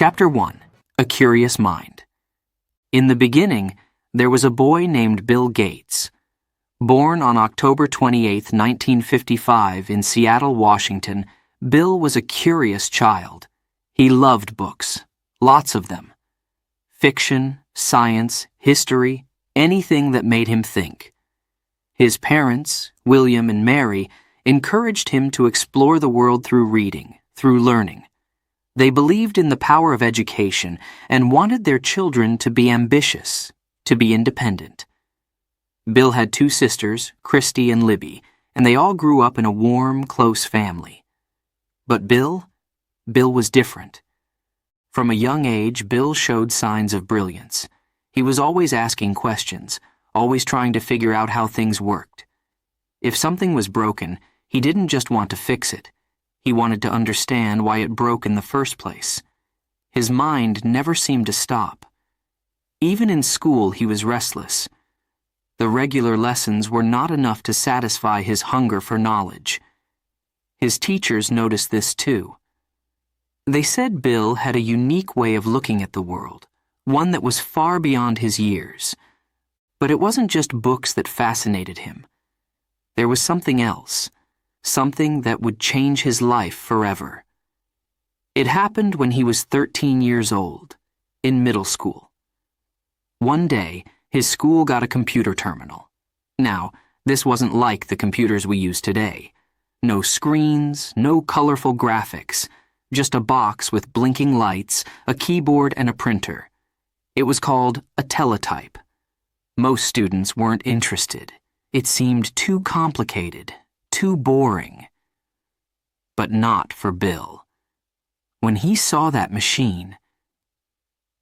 Chapter 1. A Curious Mind. In the beginning, there was a boy named Bill Gates. Born on October 28, 1955 in Seattle, Washington, Bill was a curious child. He loved books, lots of them. Fiction, science, history, anything that made him think. His parents, William and Mary, encouraged him to explore the world through reading, through learning. They believed in the power of education and wanted their children to be ambitious, to be independent. Bill had two sisters, Christy and Libby, and they all grew up in a warm, close family. But Bill was different. From a young age, Bill showed signs of brilliance. He was always asking questions, always trying to figure out how things worked. If something was broken, he didn't just want to fix it. He wanted to understand why it broke in the first place. His mind never seemed to stop. Even in school, he was restless. The regular lessons were not enough to satisfy his hunger for knowledge. His teachers noticed this too. They said Bill had a unique way of looking at the world, one that was far beyond his years. But it wasn't just books that fascinated him. There was something else. Something that would change his life forever. It happened when he was 13 years old, in middle school. One day, his school got a computer terminal. Now, this wasn't like the computers we use today. No screens, no colorful graphics, just a box with blinking lights, a keyboard, and a printer. It was called a teletype. Most students weren't interested. It seemed too complicated. Too boring. But not for Bill. When he saw that machine,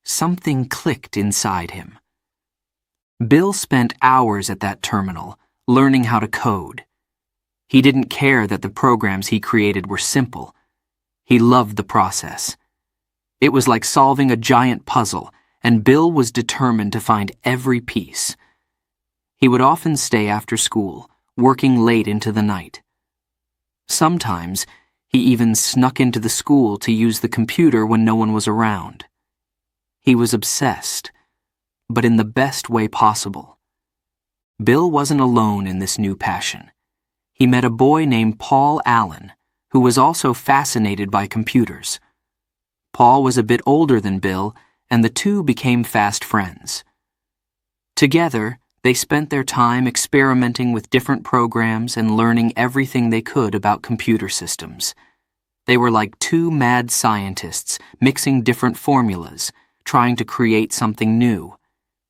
something clicked inside him. Bill spent hours at that terminal, learning how to code. He didn't care that the programs he created were simple. He loved the process. It was like solving a giant puzzle, and Bill was determined to find every piece. He would often stay after school, working late into the night. Sometimes, he even snuck into the school to use the computer when no one was around. He was obsessed, but in the best way possible. Bill wasn't alone in this new passion. He met a boy named Paul Allen, who was also fascinated by computers. Paul was a bit older than Bill, and the two became fast friends. Together, they spent their time experimenting with different programs and learning everything they could about computer systems. They were like two mad scientists mixing different formulas, trying to create something new.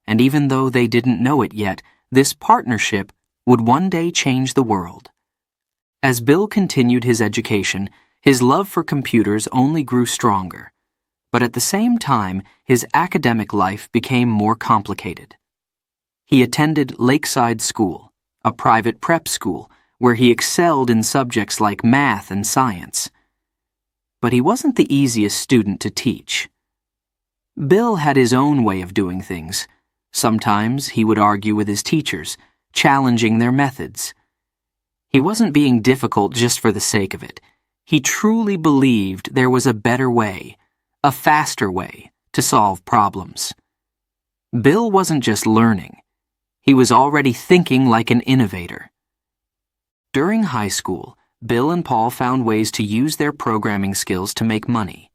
And even though they didn't know it yet, this partnership would one day change the world. As Bill continued his education, his love for computers only grew stronger. But at the same time, his academic life became more complicated. He attended Lakeside School, a private prep school, where he excelled in subjects like math and science. But he wasn't the easiest student to teach. Bill had his own way of doing things. Sometimes he would argue with his teachers, challenging their methods. He wasn't being difficult just for the sake of it. He truly believed there was a better way, a faster way, to solve problems. Bill wasn't just learning. He was already thinking like an innovator. During high school, Bill and Paul found ways to use their programming skills to make money.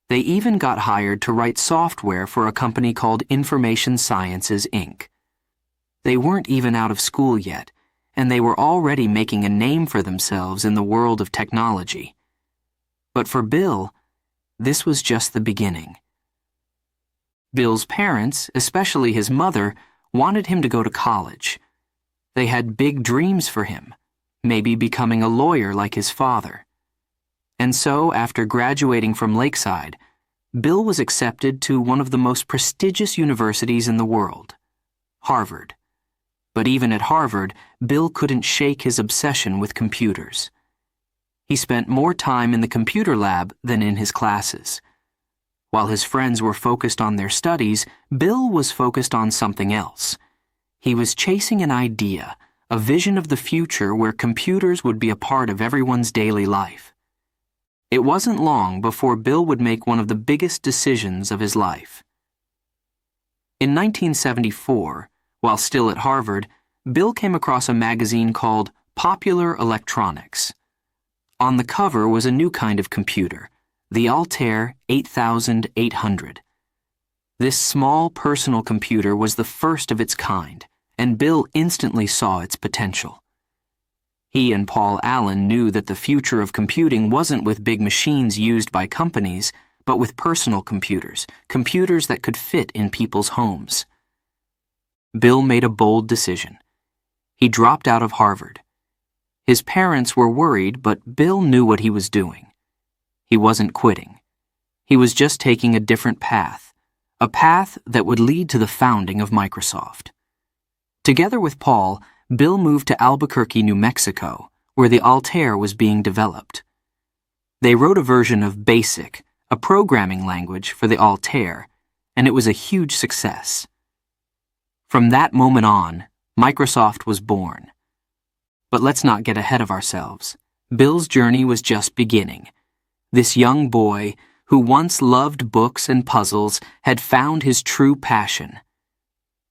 They even got hired to write software for a company called Information Sciences, Inc. They weren't even out of school yet, and they were already making a name for themselves in the world of technology. But for Bill, this was just the beginning. Bill's parents, especially his mother, wanted him to go to college. They had big dreams for him, maybe becoming a lawyer like his father. And so, after graduating from Lakeside, Bill was accepted to one of the most prestigious universities in the world, Harvard. But even at Harvard, Bill couldn't shake his obsession with computers. He spent more time in the computer lab than in his classes. While his friends were focused on their studies, Bill was focused on something else. He was chasing an idea, a vision of the future where computers would be a part of everyone's daily life. It wasn't long before Bill would make one of the biggest decisions of his life. In 1974, while still at Harvard, Bill came across a magazine called Popular Electronics. On the cover was a new kind of computer, the Altair 8800. This small personal computer was the first of its kind, and Bill instantly saw its potential. He and Paul Allen knew that the future of computing wasn't with big machines used by companies, but with personal computers, computers that could fit in people's homes. Bill made a bold decision. He dropped out of Harvard. His parents were worried, but Bill knew what he was doing. He wasn't quitting. He was just taking a different path, a path that would lead to the founding of Microsoft. Together with Paul, Bill moved to Albuquerque, New Mexico, where the Altair was being developed. They wrote a version of BASIC, a programming language for the Altair, and it was a huge success. From that moment on, Microsoft was born. But let's not get ahead of ourselves. Bill's journey was just beginning. This young boy, who once loved books and puzzles, had found his true passion.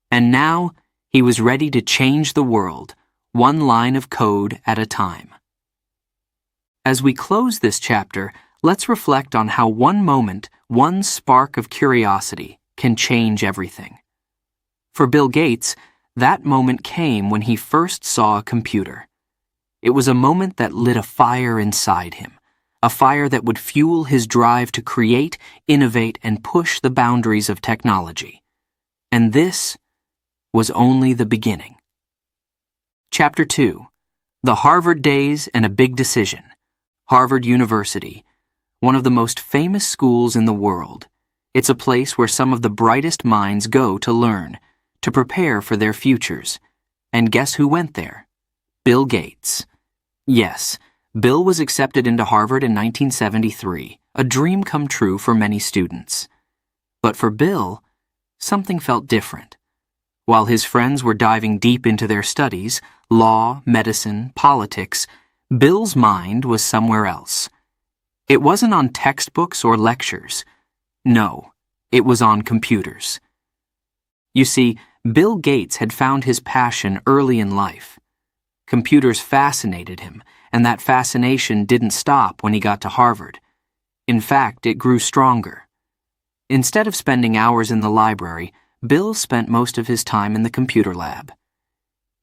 And now, he was ready to change the world, one line of code at a time. As we close this chapter, let's reflect on how one moment, one spark of curiosity, can change everything. For Bill Gates, that moment came when he first saw a computer. It was a moment that lit a fire inside him, a fire that would fuel his drive to create, innovate, and push the boundaries of technology. And this was only the beginning. Chapter 2. The Harvard Days and a Big Decision. Harvard University, one of the most famous schools in the world. It's a place where some of the brightest minds go to learn, to prepare for their futures. And guess who went there? Bill Gates. Yes, Bill was accepted into Harvard in 1973, a dream come true for many students. But for Bill, something felt different. While his friends were diving deep into their studies, law, medicine, politics, Bill's mind was somewhere else. It wasn't on textbooks or lectures. No, it was on computers. You see, Bill Gates had found his passion early in life. Computers fascinated him, and that fascination didn't stop when he got to Harvard. In fact, it grew stronger. Instead of spending hours in the library, Bill spent most of his time in the computer lab.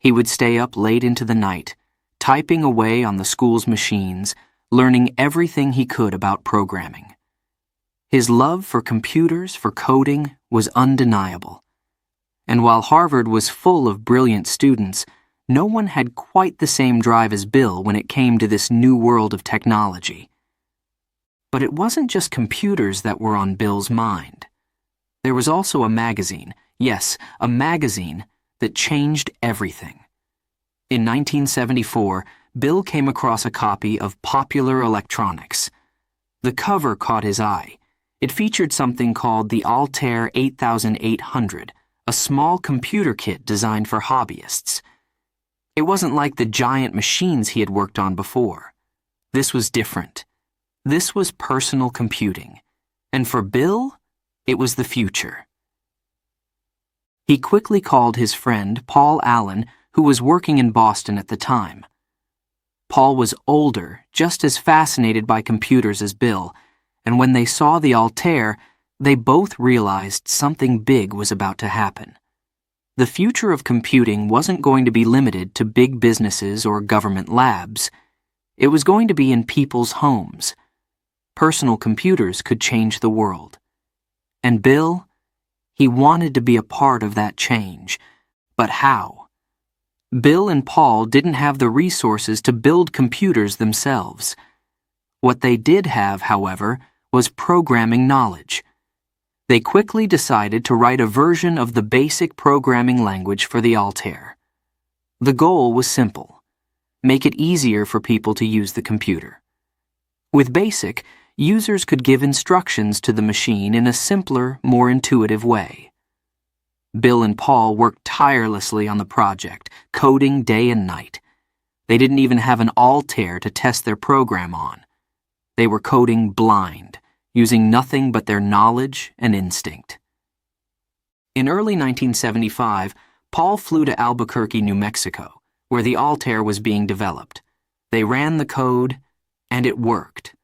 He would stay up late into the night, typing away on the school's machines, learning everything he could about programming. His love for computers, for coding, was undeniable. And while Harvard was full of brilliant students, no one had quite the same drive as Bill when it came to this new world of technology. But it wasn't just computers that were on Bill's mind. There was also a magazine, yes, a magazine that changed everything. In 1974, Bill came across a copy of Popular Electronics. The cover caught his eye. It featured something called the Altair 8800, a small computer kit designed for hobbyists. It wasn't like the giant machines he had worked on before. This was different. This was personal computing. And for Bill, it was the future. He quickly called his friend, Paul Allen, who was working in Boston at the time. Paul was older, just as fascinated by computers as Bill, and when they saw the Altair, they both realized something big was about to happen. The future of computing wasn't going to be limited to big businesses or government labs. It was going to be in people's homes. Personal computers could change the world. And Bill, he wanted to be a part of that change. But how? Bill and Paul didn't have the resources to build computers themselves. What they did have, however, was programming knowledge. They quickly decided to write a version of the basic programming language for the Altair. The goal was simple: make it easier for people to use the computer. With BASIC, users could give instructions to the machine in a simpler, more intuitive way. Bill and Paul worked tirelessly on the project, coding day and night. They didn't even have an Altair to test their program on. They were coding blind, using nothing but their knowledge and instinct. In early 1975, Paul flew to Albuquerque, New Mexico, where the Altair was being developed. They ran the code, and it worked.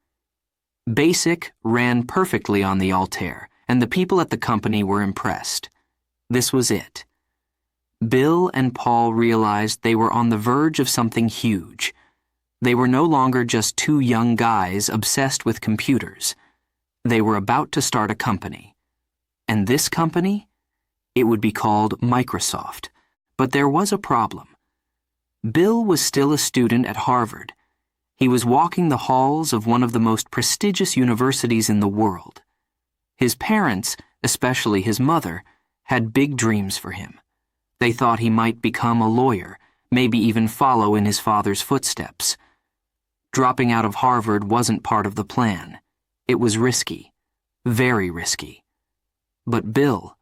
BASIC ran perfectly on the Altair, and the people at the company were impressed. This was it. Bill and Paul realized they were on the verge of something huge. They were no longer just two young guys obsessed with computers. They were about to start a company. And this company? It would be called Microsoft. But there was a problem. Bill was still a student at Harvard. He was walking the halls of one of the most prestigious universities in the world. His parents, especially his mother, had big dreams for him. They thought he might become a lawyer, maybe even follow in his father's footsteps. Dropping out of Harvard wasn't part of the plan. It was risky, very risky. But Bill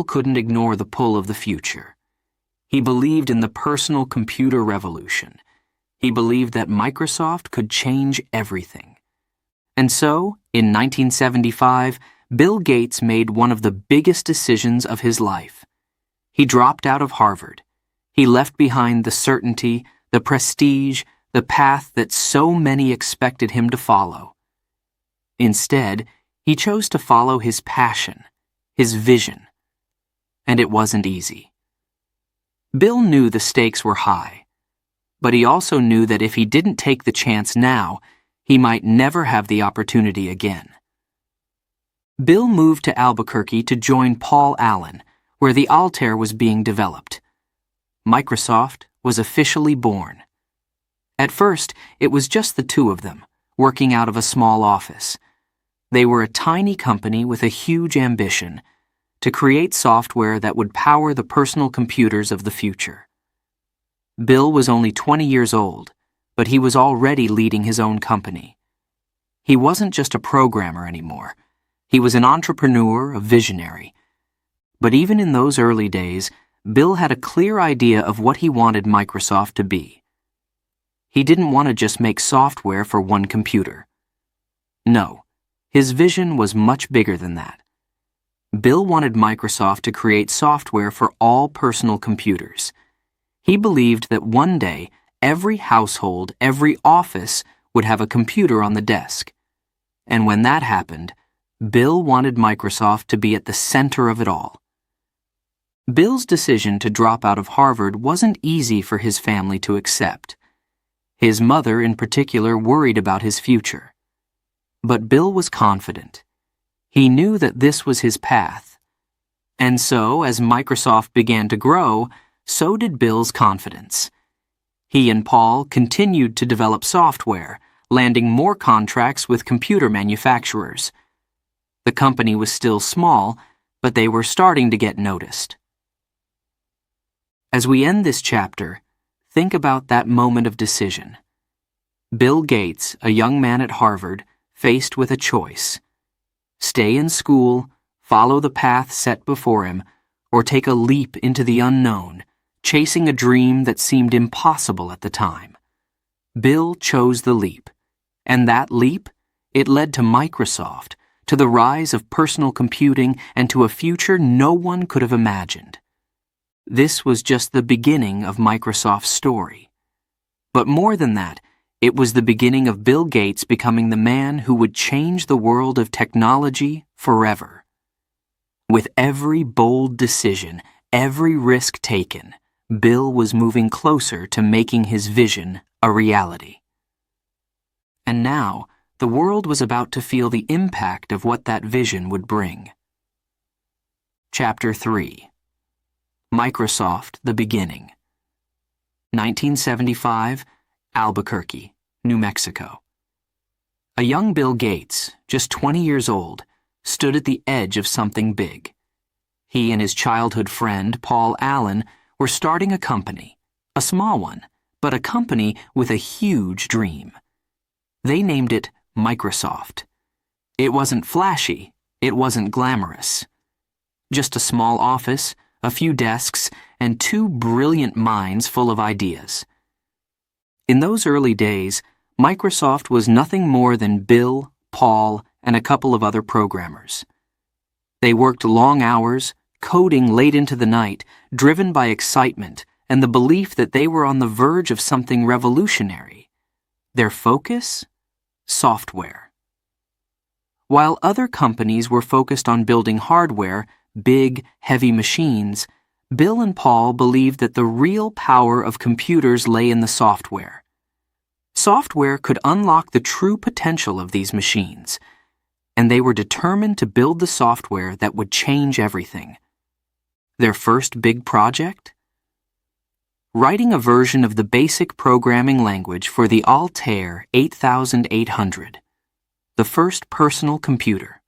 couldn't ignore the pull of the future. He believed in the personal computer revolution. He believed that Microsoft could change everything. And so, in 1975, Bill Gates made one of the biggest decisions of his life. He dropped out of Harvard. He left behind the certainty, the prestige, the path that so many expected him to follow. Instead, he chose to follow his passion, his vision. And it wasn't easy. Bill knew the stakes were high, but he also knew that if he didn't take the chance now, he might never have the opportunity again. Bill moved to Albuquerque to join Paul Allen, where the Altair was being developed. Microsoft was officially born. At first, it was just the two of them, working out of a small office. They were a tiny company with a huge ambition to create software that would power the personal computers of the future. Bill was only 20 years old, but he was already leading his own company. He wasn't just a programmer anymore. He was an entrepreneur, a visionary. But even in those early days, Bill had a clear idea of what he wanted Microsoft to be. He didn't want to just make software for one computer. No, his vision was much bigger than that. Bill wanted Microsoft to create software for all personal computers. He believed that one day, every household, every office would have a computer on the desk. And when that happened, Bill wanted Microsoft to be at the center of it all. Bill's decision to drop out of Harvard wasn't easy for his family to accept. His mother, in particular, worried about his future. But Bill was confident. He knew that this was his path. And so, as Microsoft began to grow, so did Bill's confidence. He and Paul continued to develop software, landing more contracts with computer manufacturers. The company was still small, but they were starting to get noticed. As we end this chapter, think about that moment of decision. Bill Gates, a young man at Harvard, faced with a choice. Stay in school, follow the path set before him, or take a leap into the unknown, chasing a dream that seemed impossible at the time. Bill chose the leap. And that leap? It led to Microsoft, to the rise of personal computing, and to a future no one could have imagined. This was just the beginning of Microsoft's story. But more than that, it was the beginning of Bill Gates becoming the man who would change the world of technology forever. With every bold decision, every risk taken, Bill was moving closer to making his vision a reality. And now, the world was about to feel the impact of what that vision would bring. Chapter 3. Microsoft, the Beginning. 1975, Albuquerque, New Mexico. A young Bill Gates, just 20 years old, stood at the edge of something big. He and his childhood friend, Paul Allen, were starting a company, a small one, but a company with a huge dream. They named it Microsoft. It wasn't flashy, it wasn't glamorous. Just a small office, a few desks, and two brilliant minds full of ideas. In those early days, Microsoft was nothing more than Bill, Paul, and a couple of other programmers. They worked long hours, coding late into the night, driven by excitement and the belief that they were on the verge of something revolutionary. Their focus? Software. While other companies were focused on building hardware, big, heavy machines, Bill and Paul believed that the real power of computers lay in the software. Software could unlock the true potential of these machines, and they were determined to build the software that would change everything. Their first big project? Writing a version of the basic programming language for the Altair 8800, the first personal computer.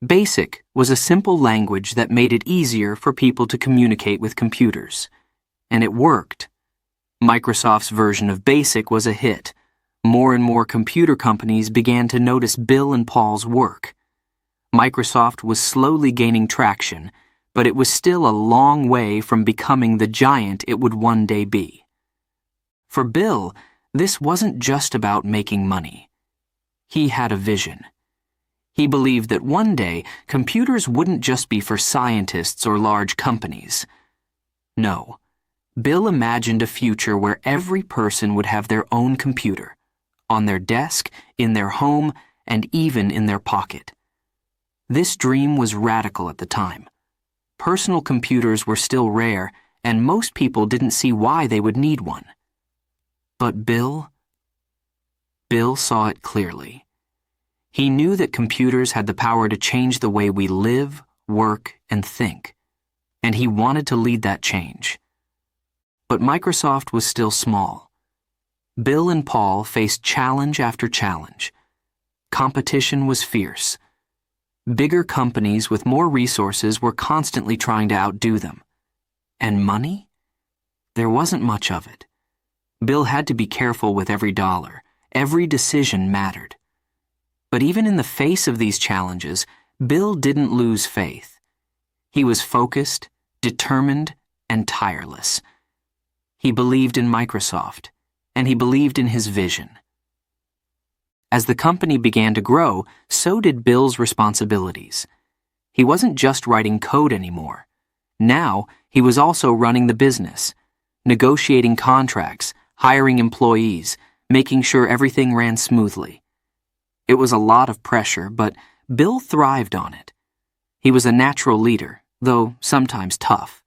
BASIC was a simple language that made it easier for people to communicate with computers. And it worked. Microsoft's version of BASIC was a hit. More and more computer companies began to notice Bill and Paul's work. Microsoft was slowly gaining traction, but it was still a long way from becoming the giant it would one day be. For Bill, this wasn't just about making money. He had a vision. He believed that one day computers wouldn't just be for scientists or large companies. No, Bill imagined a future where every person would have their own computer, on their desk, in their home, and even in their pocket. This dream was radical at the time. Personal computers were still rare, and most people didn't see why they would need one. But Bill saw it clearly. He knew that computers had the power to change the way we live, work, and think, and he wanted to lead that change. But Microsoft was still small. Bill and Paul faced challenge after challenge. Competition was fierce. Bigger companies with more resources were constantly trying to outdo them. And money? There wasn't much of it. Bill had to be careful with every dollar. Every decision mattered. But even in the face of these challenges, Bill didn't lose faith. He was focused, determined, and tireless. He believed in Microsoft, and he believed in his vision. As the company began to grow, so did Bill's responsibilities. He wasn't just writing code anymore. Now, he was also running the business, negotiating contracts, hiring employees, making sure everything ran smoothly. It was a lot of pressure, but Bill thrived on it. He was a natural leader, though sometimes tough.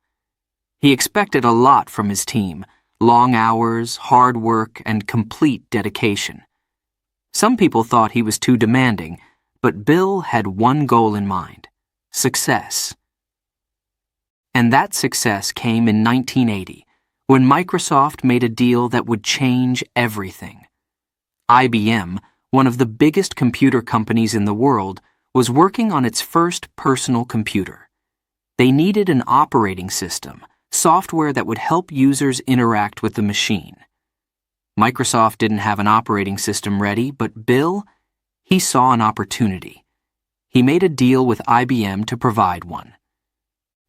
He expected a lot from his team: long hours, hard work, and complete dedication. Some people thought he was too demanding, but Bill had one goal in mind: success. And that success came in 1980, when Microsoft made a deal that would change everything. IBM, one of the biggest computer companies in the world, was working on its first personal computer. They needed an operating system, software that would help users interact with the machine. Microsoft didn't have an operating system ready, but Bill, he saw an opportunity. He made a deal with IBM to provide one.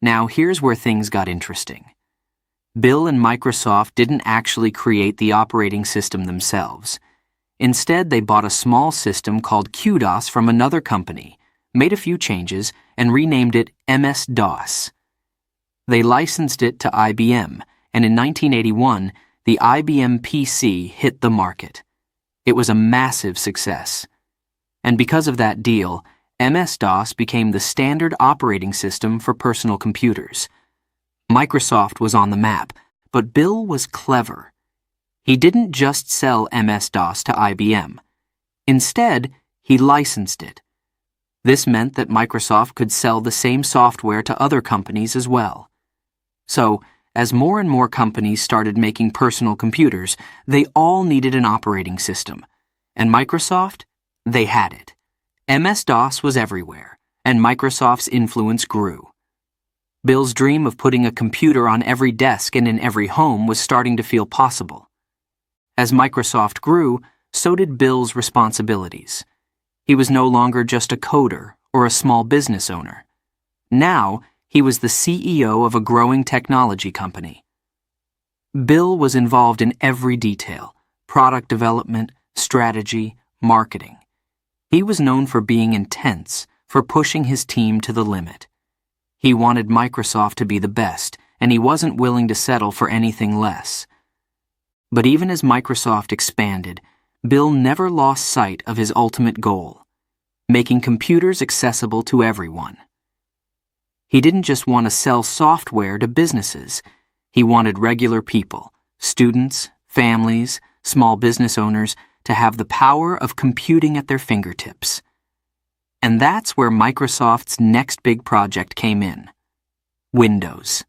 Now here's where things got interesting. Bill and Microsoft didn't actually create the operating system themselves. Instead, they bought a small system called QDOS from another company, made a few changes, and renamed it MS-DOS. They licensed it to IBM, and in 1981, the IBM PC hit the market. It was a massive success. And because of that deal, MS-DOS became the standard operating system for personal computers. Microsoft was on the map, but Bill was clever. He didn't just sell MS-DOS to IBM. Instead, he licensed it. This meant that Microsoft could sell the same software to other companies as well. So, as more and more companies started making personal computers, they all needed an operating system. And Microsoft, they had it. MS-DOS was everywhere, and Microsoft's influence grew. Bill's dream of putting a computer on every desk and in every home was starting to feel possible. As Microsoft grew, so did Bill's responsibilities. He was no longer just a coder or a small business owner. Now, he was the CEO of a growing technology company. Bill was involved in every detail: product development, strategy, marketing. He was known for being intense, for pushing his team to the limit. He wanted Microsoft to be the best, and he wasn't willing to settle for anything less. But even as Microsoft expanded, Bill never lost sight of his ultimate goal: making computers accessible to everyone. He didn't just want to sell software to businesses. He wanted regular people, students, families, small business owners, to have the power of computing at their fingertips. And that's where Microsoft's next big project came in: Windows.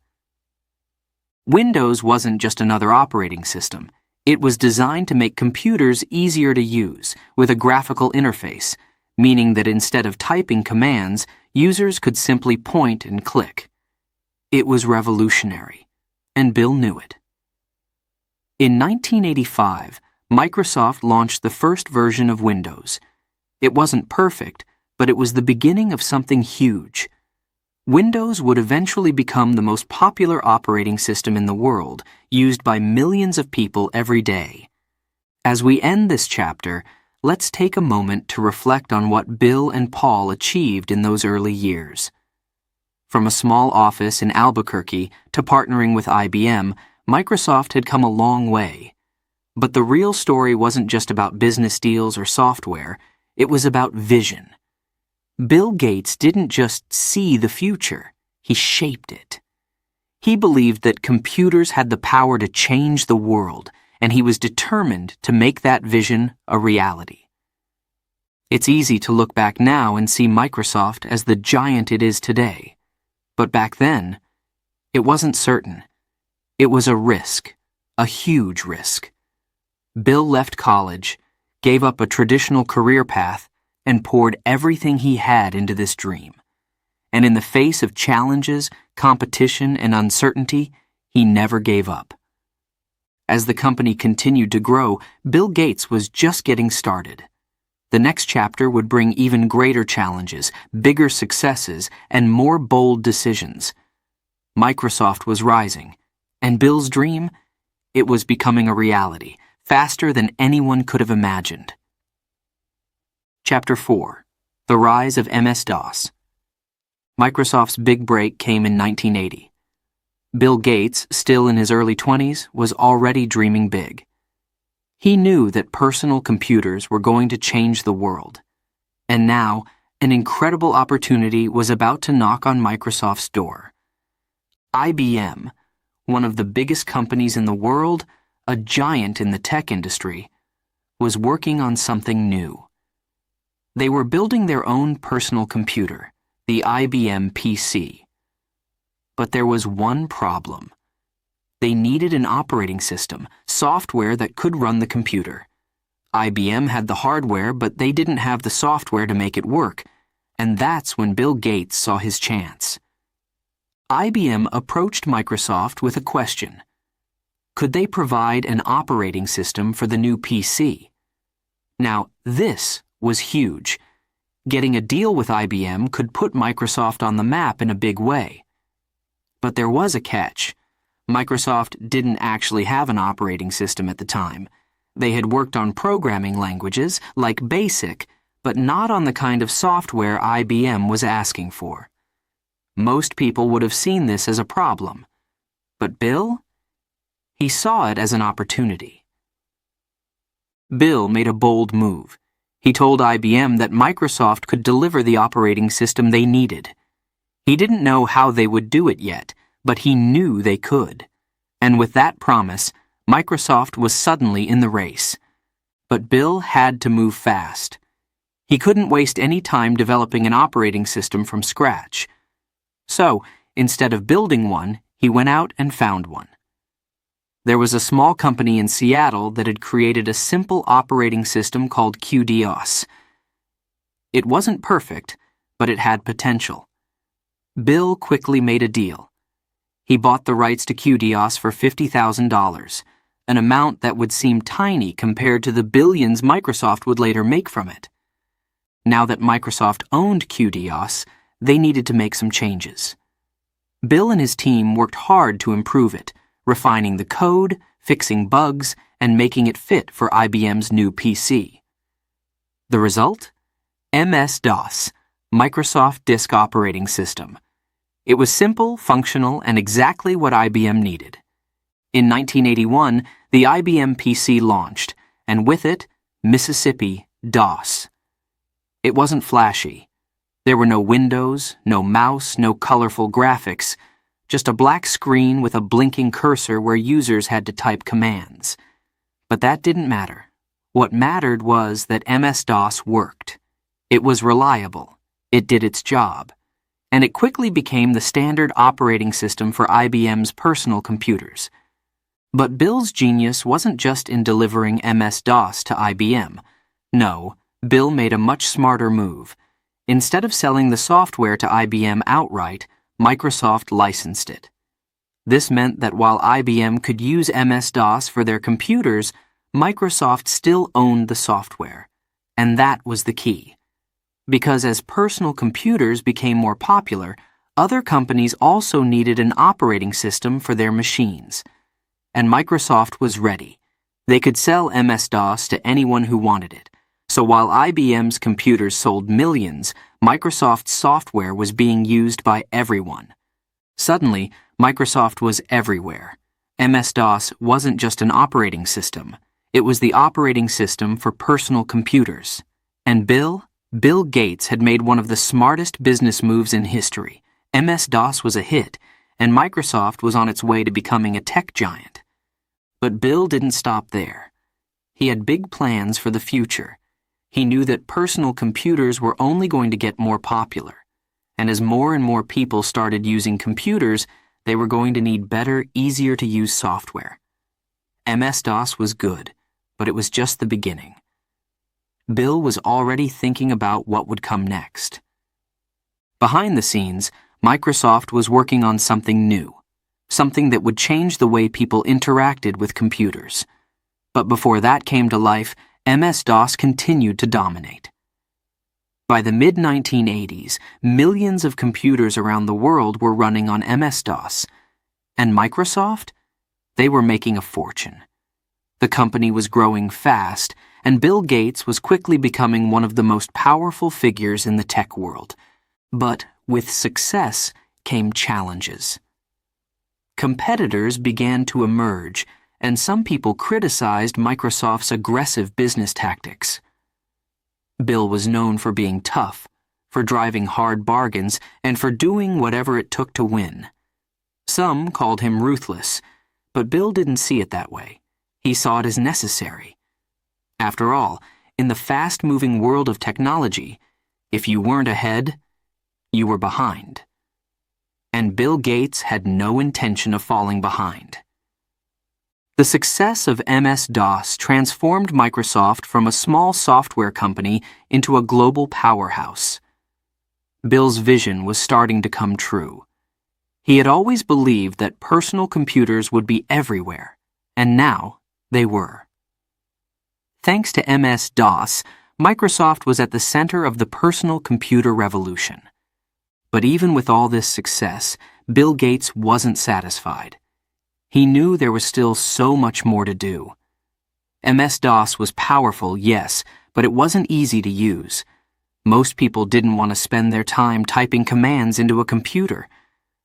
Windows wasn't just another operating system. It was designed to make computers easier to use, with a graphical interface, meaning that instead of typing commands, users could simply point and click. It was revolutionary, and Bill knew it. In 1985, Microsoft launched the first version of Windows. It wasn't perfect, but it was the beginning of something huge. Windows would eventually become the most popular operating system in the world, used by millions of people every day. As we end this chapter, let's take a moment to reflect on what Bill and Paul achieved in those early years. From a small office in Albuquerque to partnering with IBM, Microsoft had come a long way. But the real story wasn't just about business deals or software, it was about vision. Bill Gates didn't just see the future, he shaped it. He believed that computers had the power to change the world, and he was determined to make that vision a reality. It's easy to look back now and see Microsoft as the giant it is today. But back then, it wasn't certain. It was a risk, a huge risk. Bill left college, gave up a traditional career path, and poured everything he had into this dream. And in the face of challenges, competition, and uncertainty, he never gave up. As the company continued to grow, Bill Gates was just getting started. The next chapter would bring even greater challenges, bigger successes, and more bold decisions. Microsoft was rising, and Bill's dream? It was becoming a reality, faster than anyone could have imagined. Chapter 4: The Rise of MS-DOS. Microsoft's big break came in 1980. Bill Gates, still in his early 20s, was already dreaming big. He knew that personal computers were going to change the world. And now, an incredible opportunity was about to knock on Microsoft's door. IBM, one of the biggest companies in the world, a giant in the tech industry, was working on something new. They were building their own personal computer, the IBM PC. But there was one problem. They needed an operating system, software that could run the computer. IBM had the hardware, but they didn't have the software to make it work, and that's when Bill Gates saw his chance. IBM approached Microsoft with a question. Could they provide an operating system for the new PC? Now, this was huge. Getting a deal with IBM could put Microsoft on the map in a big way. But there was a catch. Microsoft didn't actually have an operating system at the time. They had worked on programming languages, like BASIC, but not on the kind of software IBM was asking for. Most people would have seen this as a problem. But Bill? He saw it as an opportunity. Bill made a bold move. He told IBM that Microsoft could deliver the operating system they needed. He didn't know how they would do it yet, but he knew they could. And with that promise, Microsoft was suddenly in the race. But Bill had to move fast. He couldn't waste any time developing an operating system from scratch. So, instead of building one, he went out and found one. There was a small company in Seattle that had created a simple operating system called QDOS. It wasn't perfect, but it had potential. Bill quickly made a deal. He bought the rights to QDOS for $50,000, an amount that would seem tiny compared to the billions Microsoft would later make from it. Now that Microsoft owned QDOS, they needed to make some changes. Bill and his team worked hard to improve it, refining the code, fixing bugs, and making it fit for IBM's new PC. The result? MS-DOS, Microsoft Disk Operating System. It was simple, functional, and exactly what IBM needed. In 1981, the IBM PC launched, and with it, Mississippi DOS. It wasn't flashy. There were no windows, no mouse, no colorful graphics, just a black screen with a blinking cursor where users had to type commands. But that didn't matter. What mattered was that MS-DOS worked. It was reliable. It did its job. And it quickly became the standard operating system for IBM's personal computers. But Bill's genius wasn't just in delivering MS-DOS to IBM. No, Bill made a much smarter move. Instead of selling the software to IBM outright, Microsoft licensed it. This meant that while IBM could use MS-DOS for their computers, Microsoft still owned the software. And that was the key. Because as personal computers became more popular, other companies also needed an operating system for their machines. And Microsoft was ready. They could sell MS-DOS to anyone who wanted it. So while IBM's computers sold millions, Microsoft's software was being used by everyone. Suddenly, Microsoft was everywhere. MS-DOS wasn't just an operating system. It was the operating system for personal computers. And Bill Gates had made one of the smartest business moves in history. MS-DOS was a hit, and Microsoft was on its way to becoming a tech giant. But Bill didn't stop there. He had big plans for the future. He knew that personal computers were only going to get more popular. And as more and more people started using computers, they were going to need better, easier-to-use software. MS-DOS was good, but it was just the beginning. Bill was already thinking about what would come next. Behind the scenes, Microsoft was working on something new, something that would change the way people interacted with computers. But before that came to life, MS-DOS continued to dominate. By the mid-1980s, millions of computers around the world were running on MS-DOS. And Microsoft? They were making a fortune. The company was growing fast, and Bill Gates was quickly becoming one of the most powerful figures in the tech world. But with success came challenges. Competitors began to emerge, and some people criticized Microsoft's aggressive business tactics. Bill was known for being tough, for driving hard bargains, and for doing whatever it took to win. Some called him ruthless, but Bill didn't see it that way. He saw it as necessary. After all, in the fast-moving world of technology, if you weren't ahead, you were behind. And Bill Gates had no intention of falling behind. The success of MS-DOS transformed Microsoft from a small software company into a global powerhouse. Bill's vision was starting to come true. He had always believed that personal computers would be everywhere, and now they were. Thanks to MS-DOS, Microsoft was at the center of the personal computer revolution. But even with all this success, Bill Gates wasn't satisfied. He knew there was still so much more to do. MS-DOS was powerful, yes, but it wasn't easy to use. Most people didn't want to spend their time typing commands into a computer.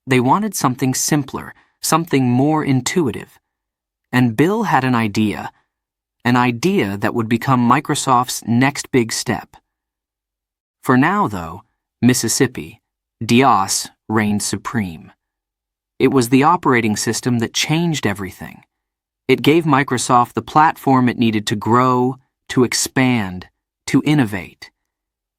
They wanted something simpler, something more intuitive. And Bill had an idea that would become Microsoft's next big step. For now, though, Mississippi, DOS, reigned supreme. It was the operating system that changed everything. It gave Microsoft the platform it needed to grow, to expand, to innovate.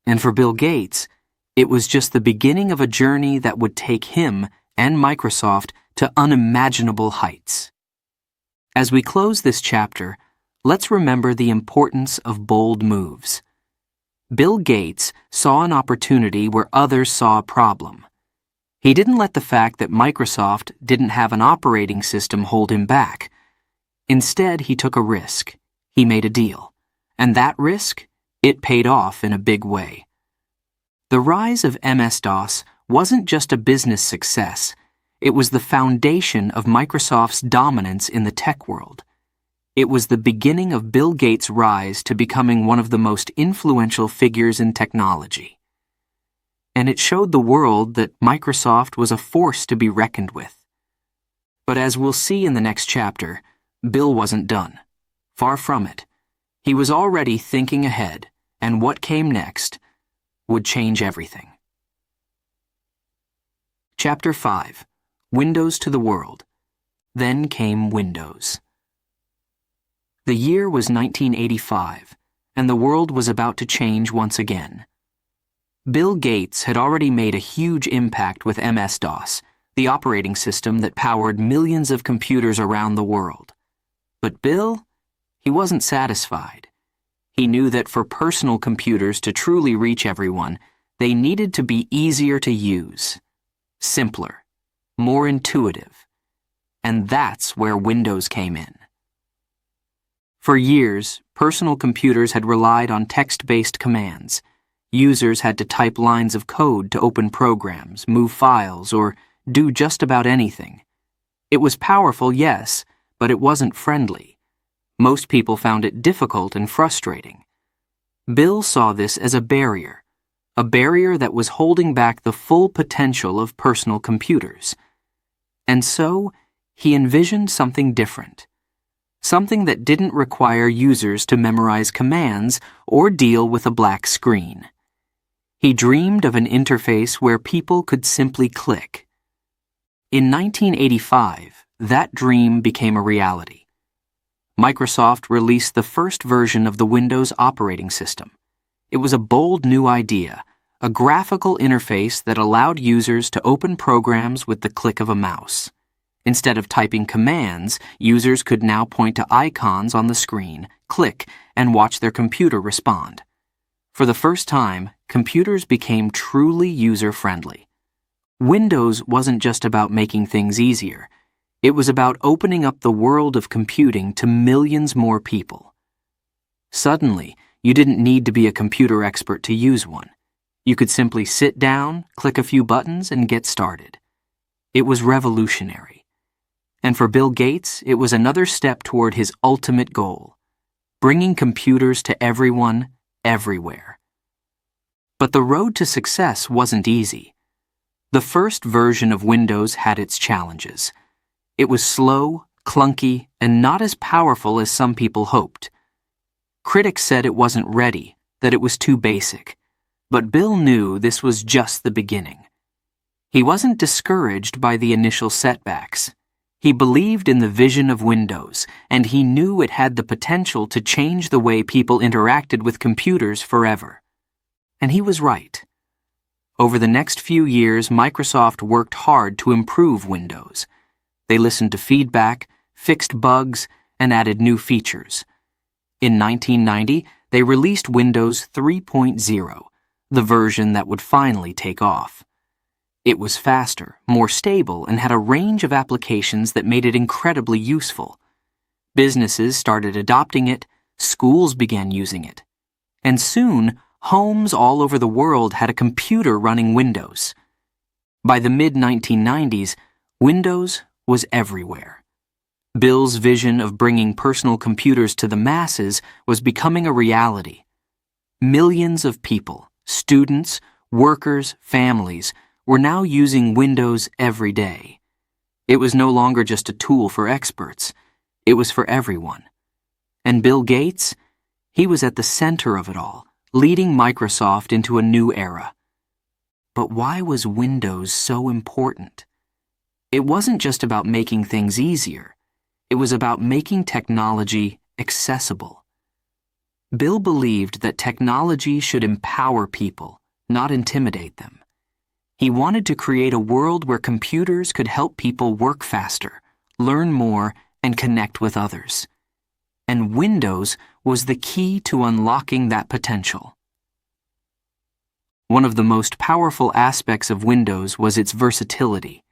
And for Bill Gates, it was just the beginning of a journey that would take him and Microsoft to unimaginable heights. As we close this chapter, let's remember the importance of bold moves. Bill Gates saw an opportunity where others saw a problem. He didn't let the fact that Microsoft didn't have an operating system hold him back. Instead, he took a risk. He made a deal. And that risk, it paid off in a big way. The rise of MS-DOS wasn't just a business success. It was the foundation of Microsoft's dominance in the tech world. It was the beginning of Bill Gates' rise to becoming one of the most influential figures in technology. And it showed the world that Microsoft was a force to be reckoned with. But as we'll see in the next chapter, Bill wasn't done. Far from it. He was already thinking ahead, and what came next would change everything. Chapter 5. Windows to the World. Then came Windows. The year was 1985, and the world was about to change once again. Bill Gates had already made a huge impact with MS-DOS, the operating system that powered millions of computers around the world. But Bill, he wasn't satisfied. He knew that for personal computers to truly reach everyone, they needed to be easier to use, simpler, more intuitive. And that's where Windows came in. For years, personal computers had relied on text-based commands. Users had to type lines of code to open programs, move files, or do just about anything. It was powerful, yes, but it wasn't friendly. Most people found it difficult and frustrating. Bill saw this as a barrier that was holding back the full potential of personal computers. And so, he envisioned something different. Something that didn't require users to memorize commands or deal with a black screen. He dreamed of an interface where people could simply click. In 1985, that dream became a reality. Microsoft released the first version of the Windows operating system. It was a bold new idea, a graphical interface that allowed users to open programs with the click of a mouse. Instead of typing commands, users could now point to icons on the screen, click, and watch their computer respond. For the first time, computers became truly user-friendly. Windows wasn't just about making things easier. It was about opening up the world of computing to millions more people. Suddenly, you didn't need to be a computer expert to use one. You could simply sit down, click a few buttons, and get started. It was revolutionary. And for Bill Gates, it was another step toward his ultimate goal, bringing computers to everyone, everywhere. But the road to success wasn't easy. The first version of Windows had its challenges. It was slow, clunky, and not as powerful as some people hoped. Critics said it wasn't ready, that it was too basic. But Bill knew this was just the beginning. He wasn't discouraged by the initial setbacks. He believed in the vision of Windows, and he knew it had the potential to change the way people interacted with computers forever. And he was right. Over the next few years, Microsoft worked hard to improve Windows. They listened to feedback, fixed bugs, and added new features. In 1990, they released Windows 3.0, the version that would finally take off. It was faster, more stable, and had a range of applications that made it incredibly useful. Businesses started adopting it, schools began using it. And soon, homes all over the world had a computer running Windows. By the mid-1990s, Windows was everywhere. Bill's vision of bringing personal computers to the masses was becoming a reality. Millions of people, students, workers, families, were now using Windows every day. It was no longer just a tool for experts. It was for everyone. And Bill Gates, he was at the center of it all, leading Microsoft into a new era. But why was Windows so important? It wasn't just about making things easier. It was about making technology accessible. Bill believed that technology should empower people, not intimidate them. He wanted to create a world where computers could help people work faster, learn more, and connect with others. And Windows was the key to unlocking that potential. One of the most powerful aspects of Windows was its versatility.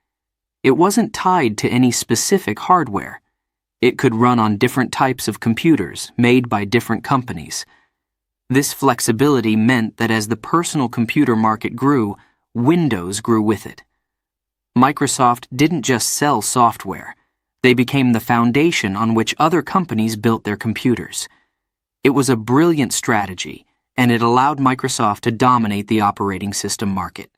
It wasn't tied to any specific hardware. It could run on different types of computers made by different companies. This flexibility meant that as the personal computer market grew, Windows grew with it. Microsoft didn't just sell software. They became the foundation on which other companies built their computers. It was a brilliant strategy, and it allowed Microsoft to dominate the operating system market.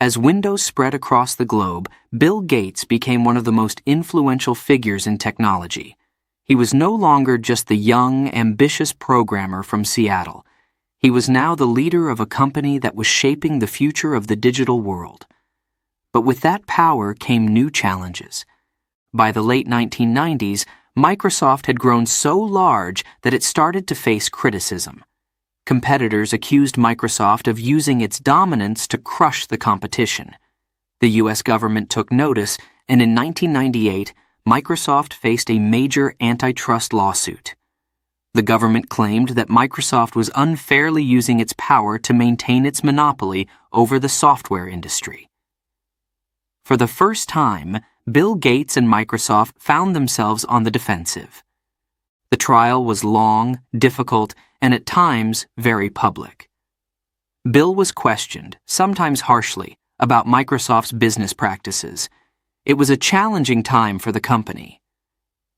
As Windows spread across the globe, Bill Gates became one of the most influential figures in technology. He was no longer just the young, ambitious programmer from Seattle. He was now the leader of a company that was shaping the future of the digital world. But with that power came new challenges. By the late 1990s, Microsoft had grown so large that it started to face criticism. Competitors accused Microsoft of using its dominance to crush the competition. The U.S. government took notice, and in 1998, Microsoft faced a major antitrust lawsuit. The government claimed that Microsoft was unfairly using its power to maintain its monopoly over the software industry. For the first time, Bill Gates and Microsoft found themselves on the defensive. The trial was long, difficult, and at times very public. Bill was questioned, sometimes harshly, about Microsoft's business practices. It was a challenging time for the company.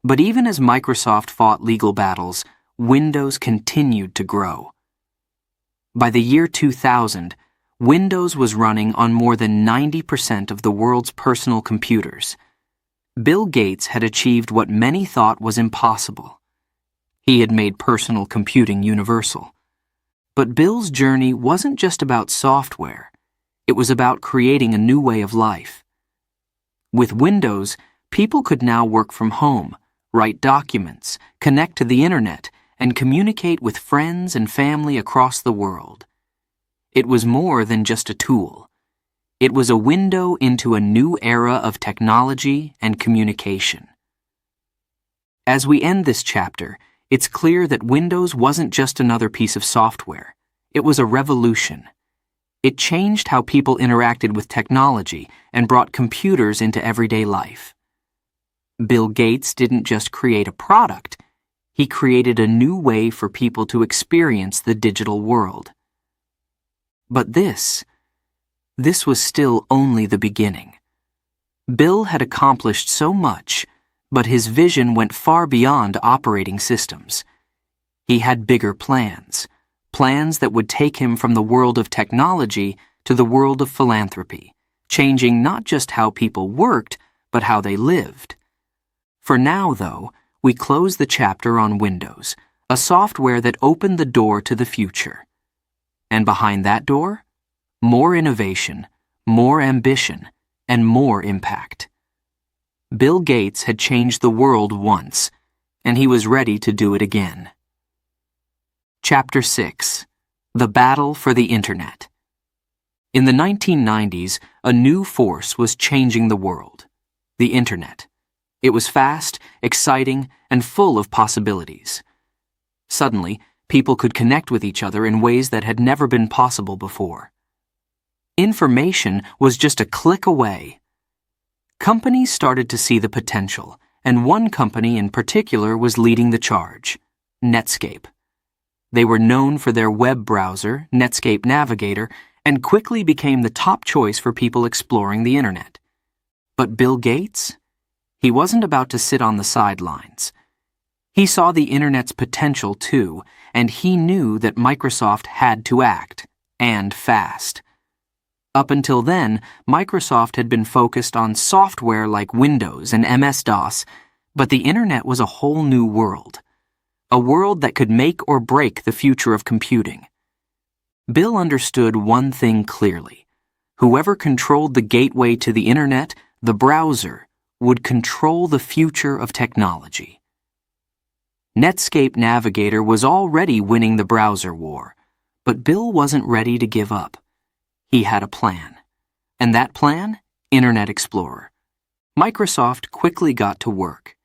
But even as Microsoft fought legal battles, Windows continued to grow. By the year 2000, Windows was running on more than 90% of the world's personal computers. Bill Gates had achieved what many thought was impossible. He had made personal computing universal. But Bill's journey wasn't just about software. It was about creating a new way of life. With Windows, people could now work from home, write documents, connect to the internet, and communicate with friends and family across the world. It was more than just a tool. It was a window into a new era of technology and communication. As we end this chapter, it's clear that Windows wasn't just another piece of software. It was a revolution. It changed how people interacted with technology and brought computers into everyday life. Bill Gates didn't just create a product. He created a new way for people to experience the digital world. But this was still only the beginning. Bill had accomplished so much, but his vision went far beyond operating systems. He had bigger plans that would take him from the world of technology to the world of philanthropy, changing not just how people worked, but how they lived. For now, though, we close the chapter on Windows, a software that opened the door to the future. And behind that door, more innovation, more ambition, and more impact. Bill Gates had changed the world once, and he was ready to do it again. Chapter 6. The Battle for the Internet. In the 1990s, a new force was changing the world: the Internet. It was fast, exciting, and full of possibilities. Suddenly, people could connect with each other in ways that had never been possible before. Information was just a click away. Companies started to see the potential, and one company in particular was leading the charge: Netscape. They were known for their web browser, Netscape Navigator, and quickly became the top choice for people exploring the internet. But Bill Gates? He wasn't about to sit on the sidelines. He saw the internet's potential too, and he knew that Microsoft had to act, and fast. Up until then, Microsoft had been focused on software like Windows and MS-DOS, but the internet was a whole new world. A world that could make or break the future of computing. Bill understood one thing clearly: whoever controlled the gateway to the internet, the browser, would control the future of technology. Netscape Navigator was already winning the browser war, but Bill wasn't ready to give up. He had a plan. And that plan? Internet Explorer. Microsoft quickly got to work.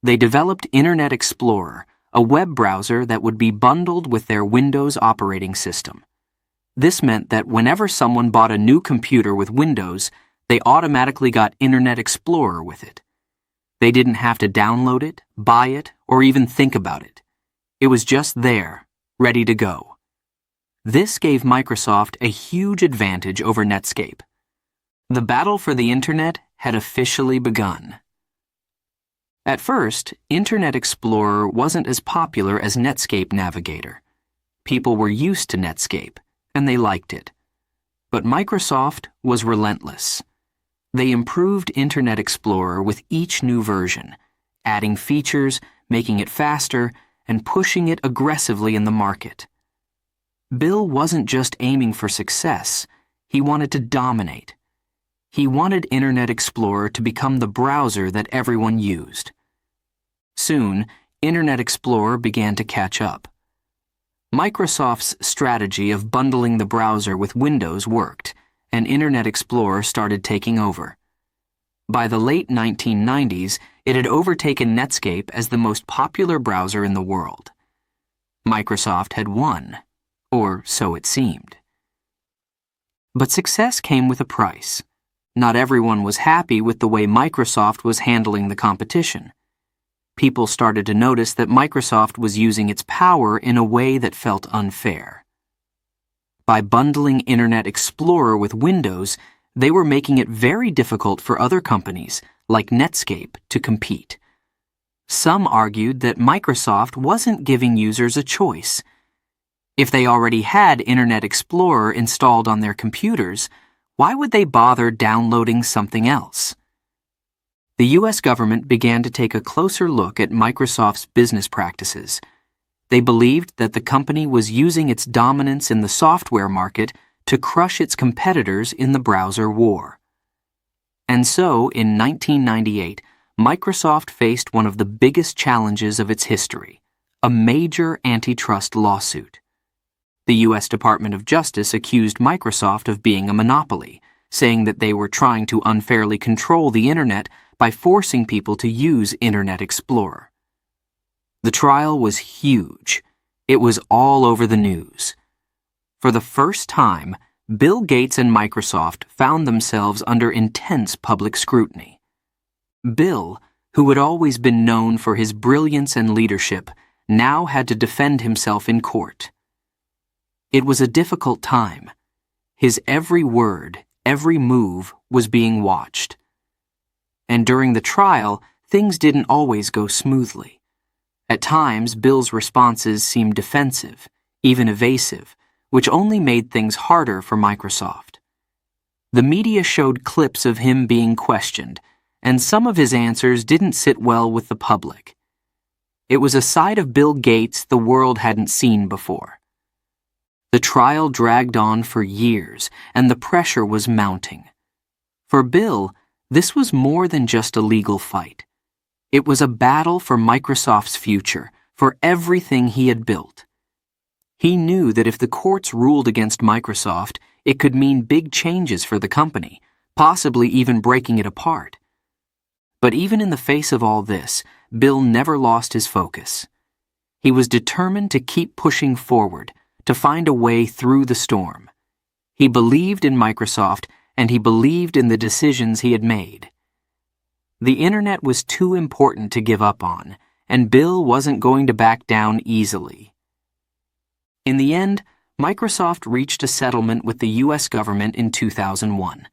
They developed Internet Explorer, a web browser that would be bundled with their Windows operating system. This meant that whenever someone bought a new computer with Windows, they automatically got Internet Explorer with it. They didn't have to download it, buy it, or even think about it. It was just there, ready to go. This gave Microsoft a huge advantage over Netscape. The battle for the Internet had officially begun. At first, Internet Explorer wasn't as popular as Netscape Navigator. People were used to Netscape, and they liked it. But Microsoft was relentless. They improved Internet Explorer with each new version, adding features, making it faster, and pushing it aggressively in the market. Bill wasn't just aiming for success, he wanted to dominate. He wanted Internet Explorer to become the browser that everyone used. Soon, Internet Explorer began to catch up. Microsoft's strategy of bundling the browser with Windows worked, and Internet Explorer started taking over. By the late 1990s, it had overtaken Netscape as the most popular browser in the world. Microsoft had won, or so it seemed. But success came with a price. Not everyone was happy with the way Microsoft was handling the competition. People started to notice that Microsoft was using its power in a way that felt unfair. By bundling Internet Explorer with Windows, they were making it very difficult for other companies, like Netscape, to compete. Some argued that Microsoft wasn't giving users a choice. If they already had Internet Explorer installed on their computers, why would they bother downloading something else? The U.S. government began to take a closer look at Microsoft's business practices. They believed that the company was using its dominance in the software market to crush its competitors in the browser war. And so, in 1998, Microsoft faced one of the biggest challenges of its history, a major antitrust lawsuit. The U.S. Department of Justice accused Microsoft of being a monopoly, saying that they were trying to unfairly control the Internet by forcing people to use Internet Explorer. The trial was huge. It was all over the news. For the first time, Bill Gates and Microsoft found themselves under intense public scrutiny. Bill, who had always been known for his brilliance and leadership, now had to defend himself in court. It was a difficult time. His every word, every move was being watched. And during the trial, things didn't always go smoothly. At times, Bill's responses seemed defensive, even evasive, which only made things harder for Microsoft. The media showed clips of him being questioned, and some of his answers didn't sit well with the public. It was a side of Bill Gates the world hadn't seen before. The trial dragged on for years, and the pressure was mounting. For Bill, this was more than just a legal fight. It was a battle for Microsoft's future, for everything he had built. He knew that if the courts ruled against Microsoft, it could mean big changes for the company, possibly even breaking it apart. But even in the face of all this, Bill never lost his focus. He was determined to keep pushing forward, to find a way through the storm. He believed in Microsoft, and he believed in the decisions he had made. The Internet was too important to give up on, and Bill wasn't going to back down easily. In the end, Microsoft reached a settlement with the U.S. government in 2001.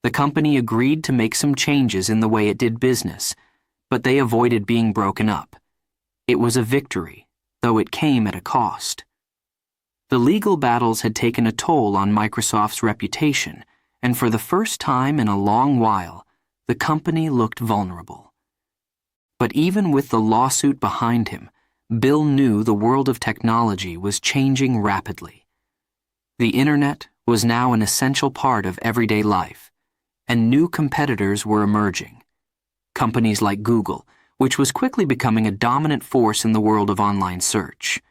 The company agreed to make some changes in the way it did business, but they avoided being broken up. It was a victory, though it came at a cost. The legal battles had taken a toll on Microsoft's reputation, and for the first time in a long while, the company looked vulnerable. But even with the lawsuit behind him, Bill knew the world of technology was changing rapidly. The Internet was now an essential part of everyday life, and new competitors were emerging. Companies like Google, which was quickly becoming a dominant force in the world of online search.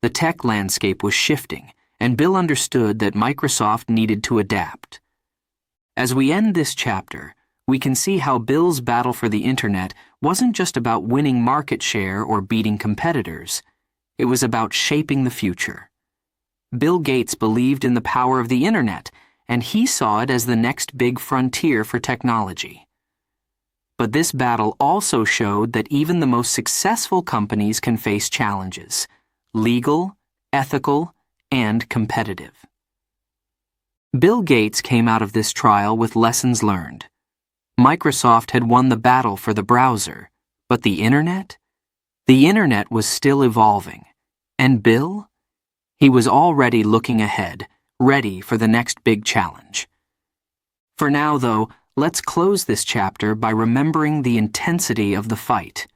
The tech landscape was shifting, and Bill understood that Microsoft needed to adapt. As we end this chapter, we can see how Bill's battle for the Internet wasn't just about winning market share or beating competitors. It was about shaping the future. Bill Gates believed in the power of the Internet, and he saw it as the next big frontier for technology. But this battle also showed that even the most successful companies can face challenges: legal, ethical, and competitive. Bill Gates came out of this trial with lessons learned. Microsoft had won the battle for the browser, but the Internet? The Internet was still evolving. And Bill? He was already looking ahead, ready for the next big challenge. For now, though, let's close this chapter by remembering the intensity of the fight.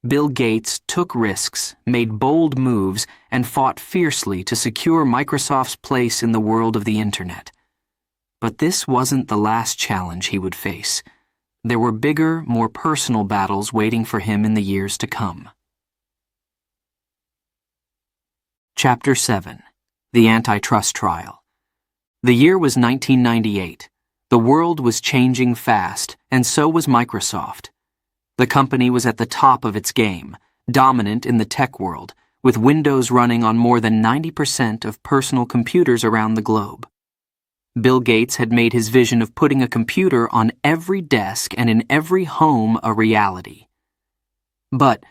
Bill Gates took risks, made bold moves, and fought fiercely to secure Microsoft's place in the world of the Internet. But this wasn't the last challenge he would face. There were bigger, more personal battles waiting for him in the years to come. Chapter 7. The Antitrust Trial. The year was 1998. The world was changing fast, and so was Microsoft. The company was at the top of its game, dominant in the tech world, with Windows running on more than 90% of personal computers around the globe. Bill Gates had made his vision of putting a computer on every desk and in every home a reality. But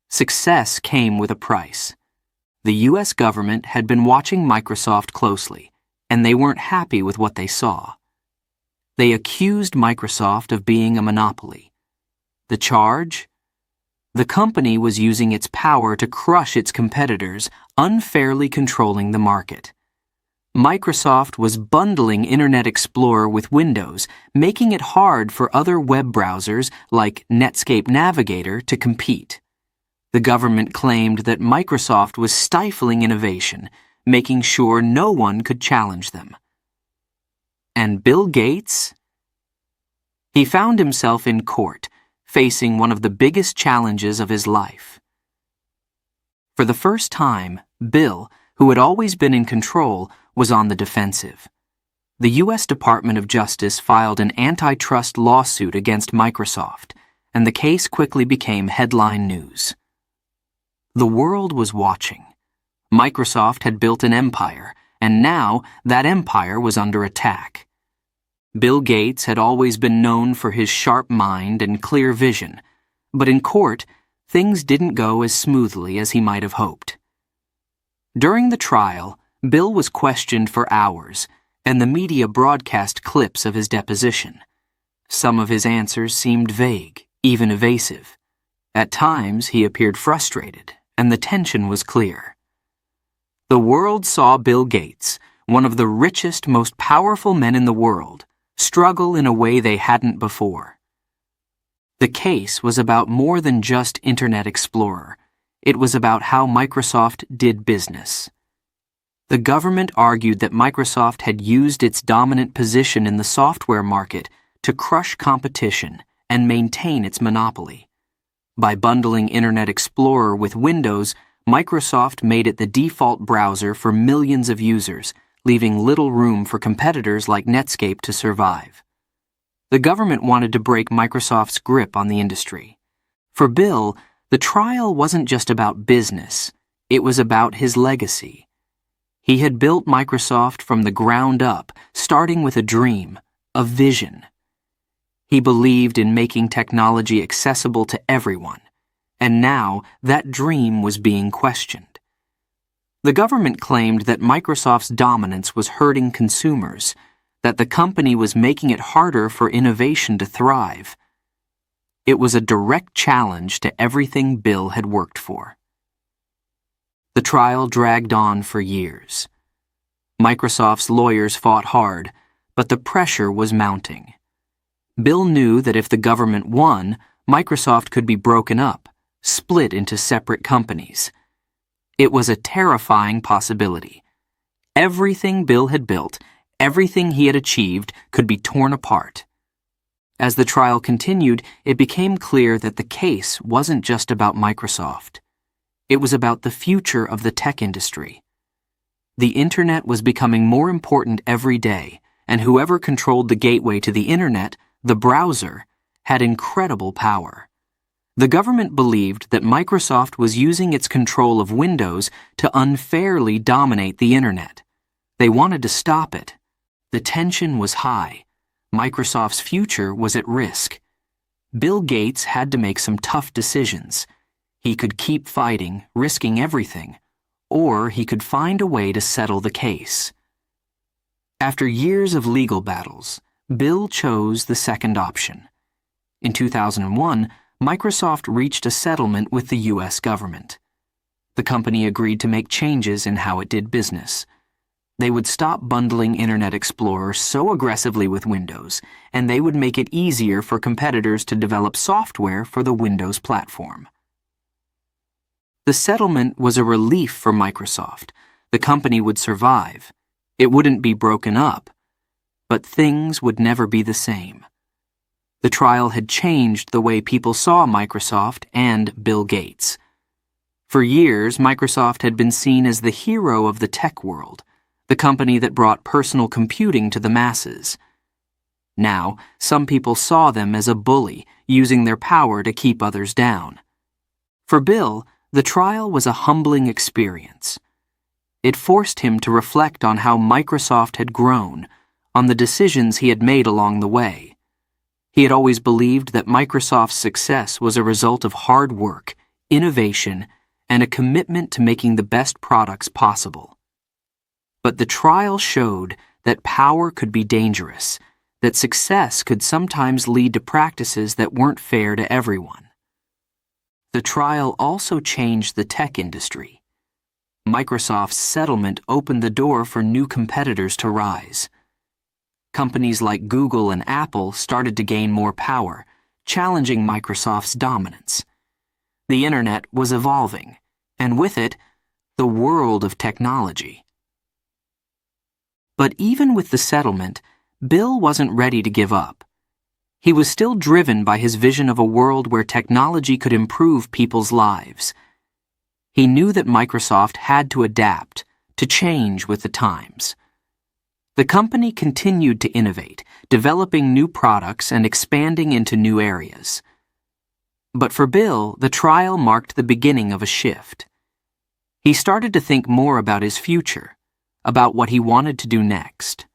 success came with a price. The U.S. government had been watching Microsoft closely, and they weren't happy with what they saw. They accused Microsoft of being a monopoly. The charge? The company was using its power to crush its competitors, unfairly controlling the market. Microsoft was bundling Internet Explorer with Windows, making it hard for other web browsers like Netscape Navigator to compete. The government claimed that Microsoft was stifling innovation, making sure no one could challenge them. And Bill Gates? He found himself in court, facing one of the biggest challenges of his life. For the first time, Bill, who had always been in control, was on the defensive. The U.S. Department of Justice filed an antitrust lawsuit against Microsoft, and the case quickly became headline news. The world was watching. Microsoft had built an empire, and now that empire was under attack. Bill Gates had always been known for his sharp mind and clear vision, but in court, things didn't go as smoothly as he might have hoped. During the trial, Bill was questioned for hours, and the media broadcast clips of his deposition. Some of his answers seemed vague, even evasive. At times, he appeared frustrated, and the tension was clear. The world saw Bill Gates, one of the richest, most powerful men in the world, struggle in a way they hadn't before. The case was about more than just Internet Explorer. It was about how Microsoft did business. The government argued that Microsoft had used its dominant position in the software market to crush competition and maintain its monopoly. By bundling Internet Explorer with Windows, Microsoft made it the default browser for millions of users, leaving little room for competitors like Netscape to survive. The government wanted to break Microsoft's grip on the industry. For Bill, the trial wasn't just about business, it was about his legacy. He had built Microsoft from the ground up, starting with a dream, a vision. He believed in making technology accessible to everyone, and now that dream was being questioned. The government claimed that Microsoft's dominance was hurting consumers, that the company was making it harder for innovation to thrive. It was a direct challenge to everything Bill had worked for. The trial dragged on for years. Microsoft's lawyers fought hard, but the pressure was mounting. Bill knew that if the government won, Microsoft could be broken up, split into separate companies. It was a terrifying possibility. Everything Bill had built, everything he had achieved, could be torn apart. As the trial continued, it became clear that the case wasn't just about Microsoft. It was about the future of the tech industry. The Internet was becoming more important every day, and whoever controlled the gateway to the Internet, the browser, had incredible power. The government believed that Microsoft was using its control of Windows to unfairly dominate the Internet. They wanted to stop it. The tension was high. Microsoft's future was at risk. Bill Gates had to make some tough decisions. He could keep fighting, risking everything, or he could find a way to settle the case. After years of legal battles, Bill chose the second option. In 2001, Microsoft reached a settlement with the U.S. government. The company agreed to make changes in how it did business. They would stop bundling Internet Explorer so aggressively with Windows, and they would make it easier for competitors to develop software for the Windows platform. The settlement was a relief for Microsoft. The company would survive. It wouldn't be broken up. But things would never be the same. The trial had changed the way people saw Microsoft and Bill Gates. For years, Microsoft had been seen as the hero of the tech world, the company that brought personal computing to the masses. Now, some people saw them as a bully, using their power to keep others down. For Bill, the trial was a humbling experience. It forced him to reflect on how Microsoft had grown, on the decisions he had made along the way. He had always believed that Microsoft's success was a result of hard work, innovation, and a commitment to making the best products possible. But the trial showed that power could be dangerous, that success could sometimes lead to practices that weren't fair to everyone. The trial also changed the tech industry. Microsoft's settlement opened the door for new competitors to rise. Companies like Google and Apple started to gain more power, challenging Microsoft's dominance. The Internet was evolving, and with it, the world of technology. But even with the settlement, Bill wasn't ready to give up. He was still driven by his vision of a world where technology could improve people's lives. He knew that Microsoft had to adapt, to change with the times. The company continued to innovate, developing new products and expanding into new areas. But for Bill, the trial marked the beginning of a shift. He started to think more about his future, about what he wanted to do next.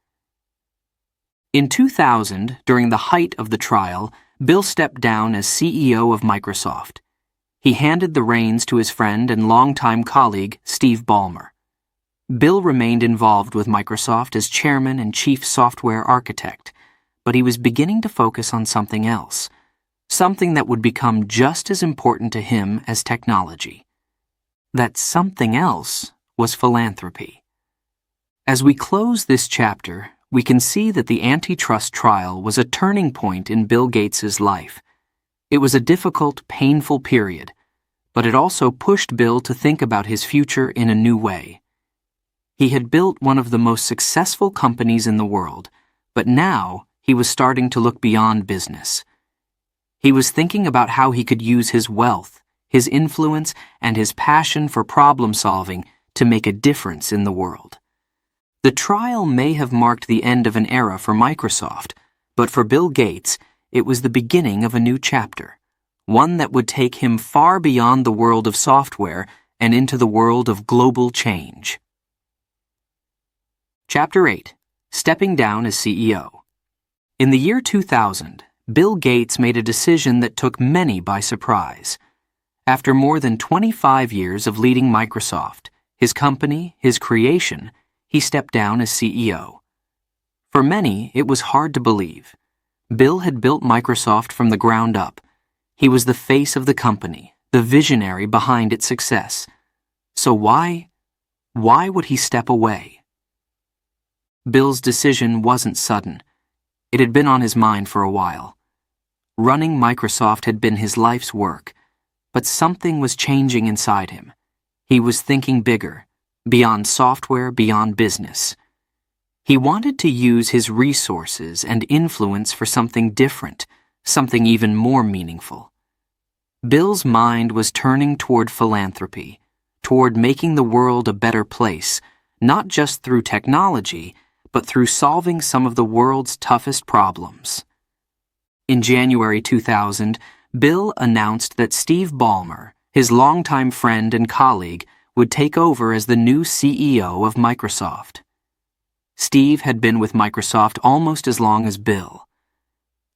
In 2000, during the height of the trial, Bill stepped down as CEO of Microsoft. He handed the reins to his friend and longtime colleague, Steve Ballmer. Bill remained involved with Microsoft as chairman and chief software architect, but he was beginning to focus on something else, something that would become just as important to him as technology. That something else was philanthropy. As we close this chapter, we can see that the antitrust trial was a turning point in Bill Gates's life. It was a difficult, painful period, but it also pushed Bill to think about his future in a new way. He had built one of the most successful companies in the world, but now he was starting to look beyond business. He was thinking about how he could use his wealth, his influence, and his passion for problem-solving to make a difference in the world. The trial may have marked the end of an era for Microsoft, but for Bill Gates, it was the beginning of a new chapter, one that would take him far beyond the world of software and into the world of global change. Chapter 8. Stepping Down as CEO. In the year 2000, Bill Gates made a decision that took many by surprise. After more than 25 years of leading Microsoft, his company, his creation, he stepped down as CEO. For many, it was hard to believe. Bill had built Microsoft from the ground up. He was the face of the company, the visionary behind its success. So why would he step away? Bill's decision wasn't sudden. It had been on his mind for a while. Running Microsoft had been his life's work, but something was changing inside him. He was thinking bigger, beyond software, beyond business. He wanted to use his resources and influence for something different, something even more meaningful. Bill's mind was turning toward philanthropy, toward making the world a better place, not just through technology, but through solving some of the world's toughest problems. In January 2000, Bill announced that Steve Ballmer, his longtime friend and colleague, would take over as the new CEO of Microsoft. Steve had been with Microsoft almost as long as Bill.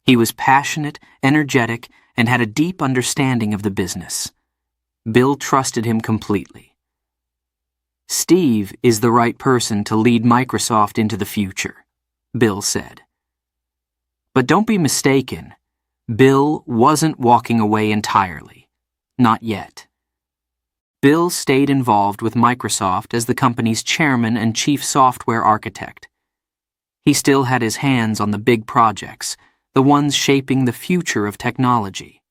He was passionate, energetic, and had a deep understanding of the business. Bill trusted him completely. Steve is the right person to lead Microsoft into the future, Bill said. But don't be mistaken. Bill wasn't walking away entirely. Not yet. Bill stayed involved with Microsoft as the company's chairman and chief software architect. He still had his hands on the big projects, the ones shaping the future of technology.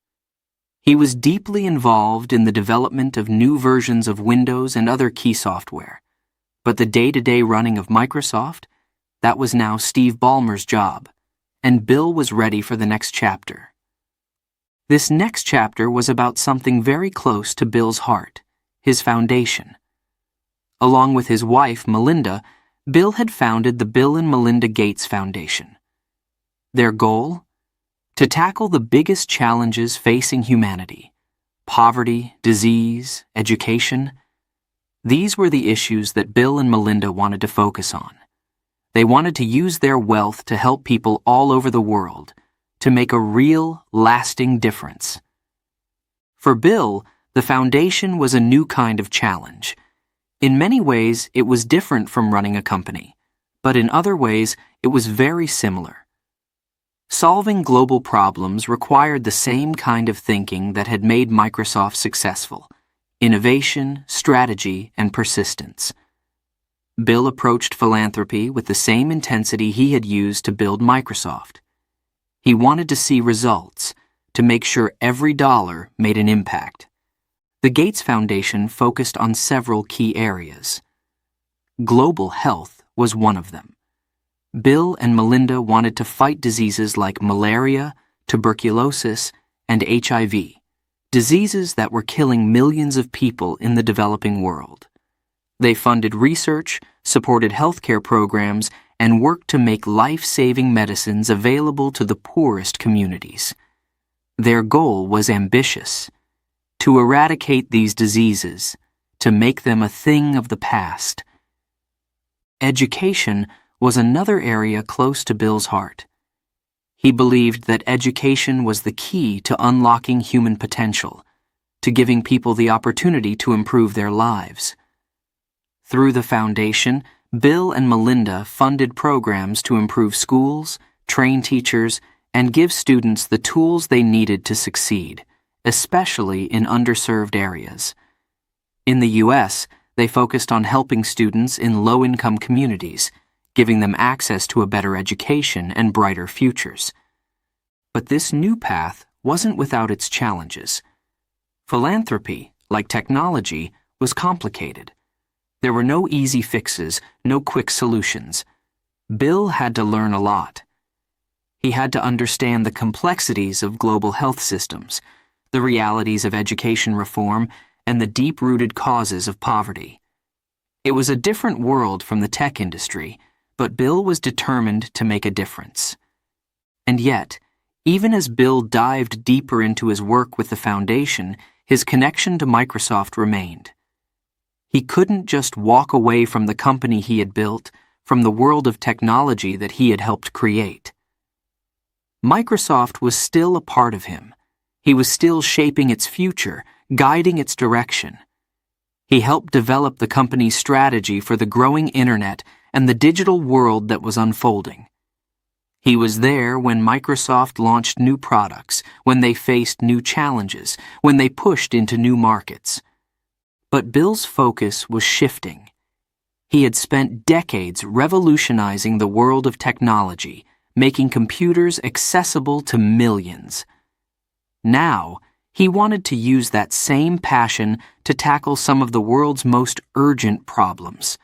He was deeply involved in the development of new versions of Windows and other key software. But the day-to-day running of Microsoft, that was now Steve Ballmer's job, and Bill was ready for the next chapter. This next chapter was about something very close to Bill's heart, his foundation. Along with his wife, Melinda, Bill had founded the Bill and Melinda Gates Foundation. Their goal? To tackle the biggest challenges facing humanity: poverty, disease, education. These were the issues that Bill and Melinda wanted to focus on. They wanted to use their wealth to help people all over the world, to make a real, lasting difference. For Bill, the foundation was a new kind of challenge. In many ways, it was different from running a company, but in other ways, it was very similar. Solving global problems required the same kind of thinking that had made Microsoft successful: innovation, strategy, and persistence. Bill approached philanthropy with the same intensity he had used to build Microsoft. He wanted to see results, to make sure every dollar made an impact. The Gates Foundation focused on several key areas. Global health was one of them. Bill and Melinda wanted to fight diseases like malaria, tuberculosis, and HIV, diseases that were killing millions of people in the developing world. They funded research, supported healthcare programs, and worked to make life-saving medicines available to the poorest communities. Their goal was ambitious: to eradicate these diseases, to make them a thing of the past. Education was another area close to Bill's heart. He believed that education was the key to unlocking human potential, to giving people the opportunity to improve their lives. Through the foundation, Bill and Melinda funded programs to improve schools, train teachers, and give students the tools they needed to succeed, especially in underserved areas. In the U.S., they focused on helping students in low-income communities, giving them access to a better education and brighter futures. But this new path wasn't without its challenges. Philanthropy, like technology, was complicated. There were no easy fixes, no quick solutions. Bill had to learn a lot. He had to understand the complexities of global health systems, the realities of education reform, and the deep-rooted causes of poverty. It was a different world from the tech industry, but Bill was determined to make a difference. And yet, even as Bill dived deeper into his work with the foundation, his connection to Microsoft remained. He couldn't just walk away from the company he had built, from the world of technology that he had helped create. Microsoft was still a part of him. He was still shaping its future, guiding its direction. He helped develop the company's strategy for the growing internet and the digital world that was unfolding. He was there when Microsoft launched new products, when they faced new challenges, when they pushed into new markets. But Bill's focus was shifting. He had spent decades revolutionizing the world of technology, making computers accessible to millions. Now, he wanted to use that same passion to tackle some of the world's most urgent problems.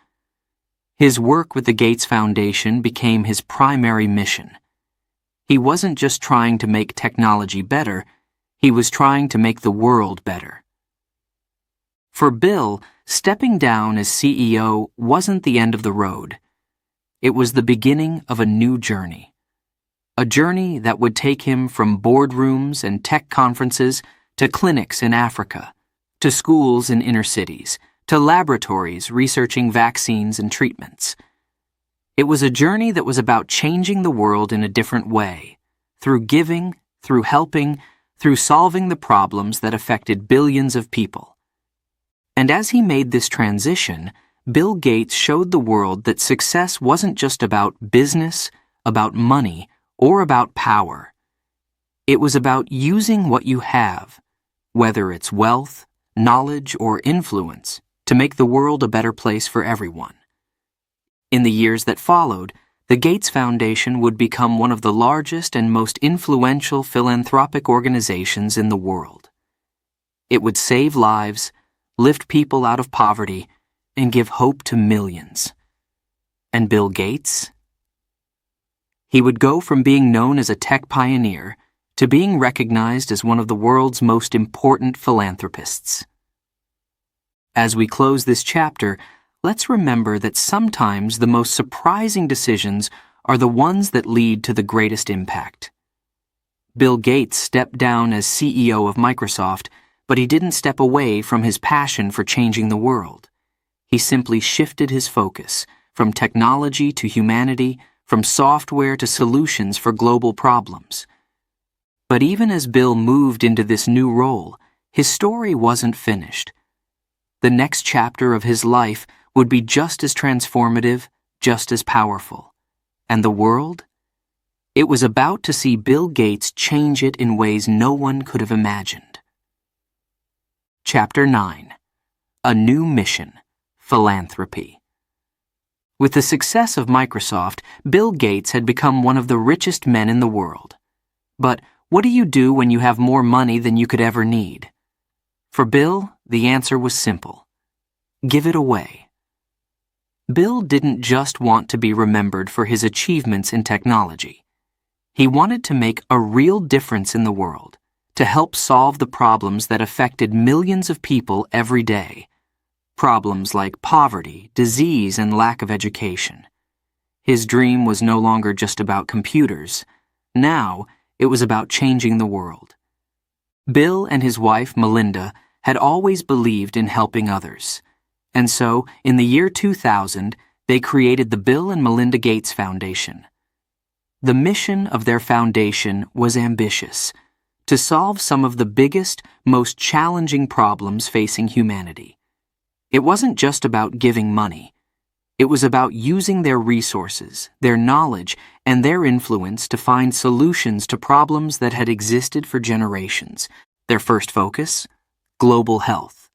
His work with the Gates Foundation became his primary mission. He wasn't just trying to make technology better, he was trying to make the world better. For Bill, stepping down as CEO wasn't the end of the road. It was the beginning of a new journey. A journey that would take him from boardrooms and tech conferences to clinics in Africa, to schools in inner cities, to laboratories researching vaccines and treatments. It was a journey that was about changing the world in a different way, through giving, through helping, through solving the problems that affected billions of people. And as he made this transition, Bill Gates showed the world that success wasn't just about business, about money, or about power. It was about using what you have, whether it's wealth, knowledge, or influence, to make the world a better place for everyone. In the years that followed, the Gates Foundation would become one of the largest and most influential philanthropic organizations in the world. It would save lives, lift people out of poverty, and give hope to millions. And Bill Gates? He would go from being known as a tech pioneer to being recognized as one of the world's most important philanthropists. As we close this chapter, let's remember that sometimes the most surprising decisions are the ones that lead to the greatest impact. Bill Gates stepped down as CEO of Microsoft, but he didn't step away from his passion for changing the world. He simply shifted his focus from technology to humanity, from software to solutions for global problems. But even as Bill moved into this new role, his story wasn't finished. The next chapter of his life would be just as transformative, just as powerful. And the world? It was about to see Bill Gates change it in ways no one could have imagined. Chapter 9. A New Mission: Philanthropy. With the success of Microsoft, Bill Gates had become one of the richest men in the world. But what do you do when you have more money than you could ever need? For Bill, the answer was simple: give it away. Bill didn't just want to be remembered for his achievements in technology. He wanted to make a real difference in the world, to help solve the problems that affected millions of people every day. Problems like poverty, disease, and lack of education. His dream was no longer just about computers. Now, it was about changing the world. Bill and his wife, Melinda, had always believed in helping others. And so, in the year 2000, they created the Bill and Melinda Gates Foundation. The mission of their foundation was ambitious: to solve some of the biggest, most challenging problems facing humanity. It wasn't just about giving money. It was about using their resources, their knowledge, and their influence to find solutions to problems that had existed for generations. Their first focus? Global health.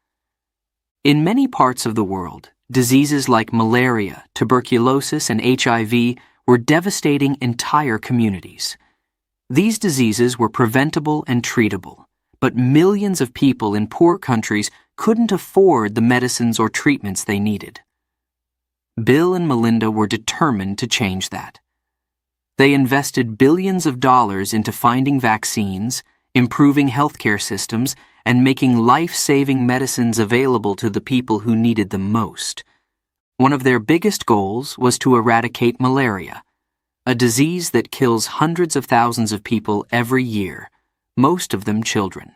In many parts of the world, diseases like malaria, tuberculosis, and HIV were devastating entire communities. These diseases were preventable and treatable, but millions of people in poor countries couldn't afford the medicines or treatments they needed. Bill and Melinda were determined to change that. They invested billions of dollars into finding vaccines, improving healthcare systems, and making life-saving medicines available to the people who needed them most. One of their biggest goals was to eradicate malaria, a disease that kills hundreds of thousands of people every year, most of them children.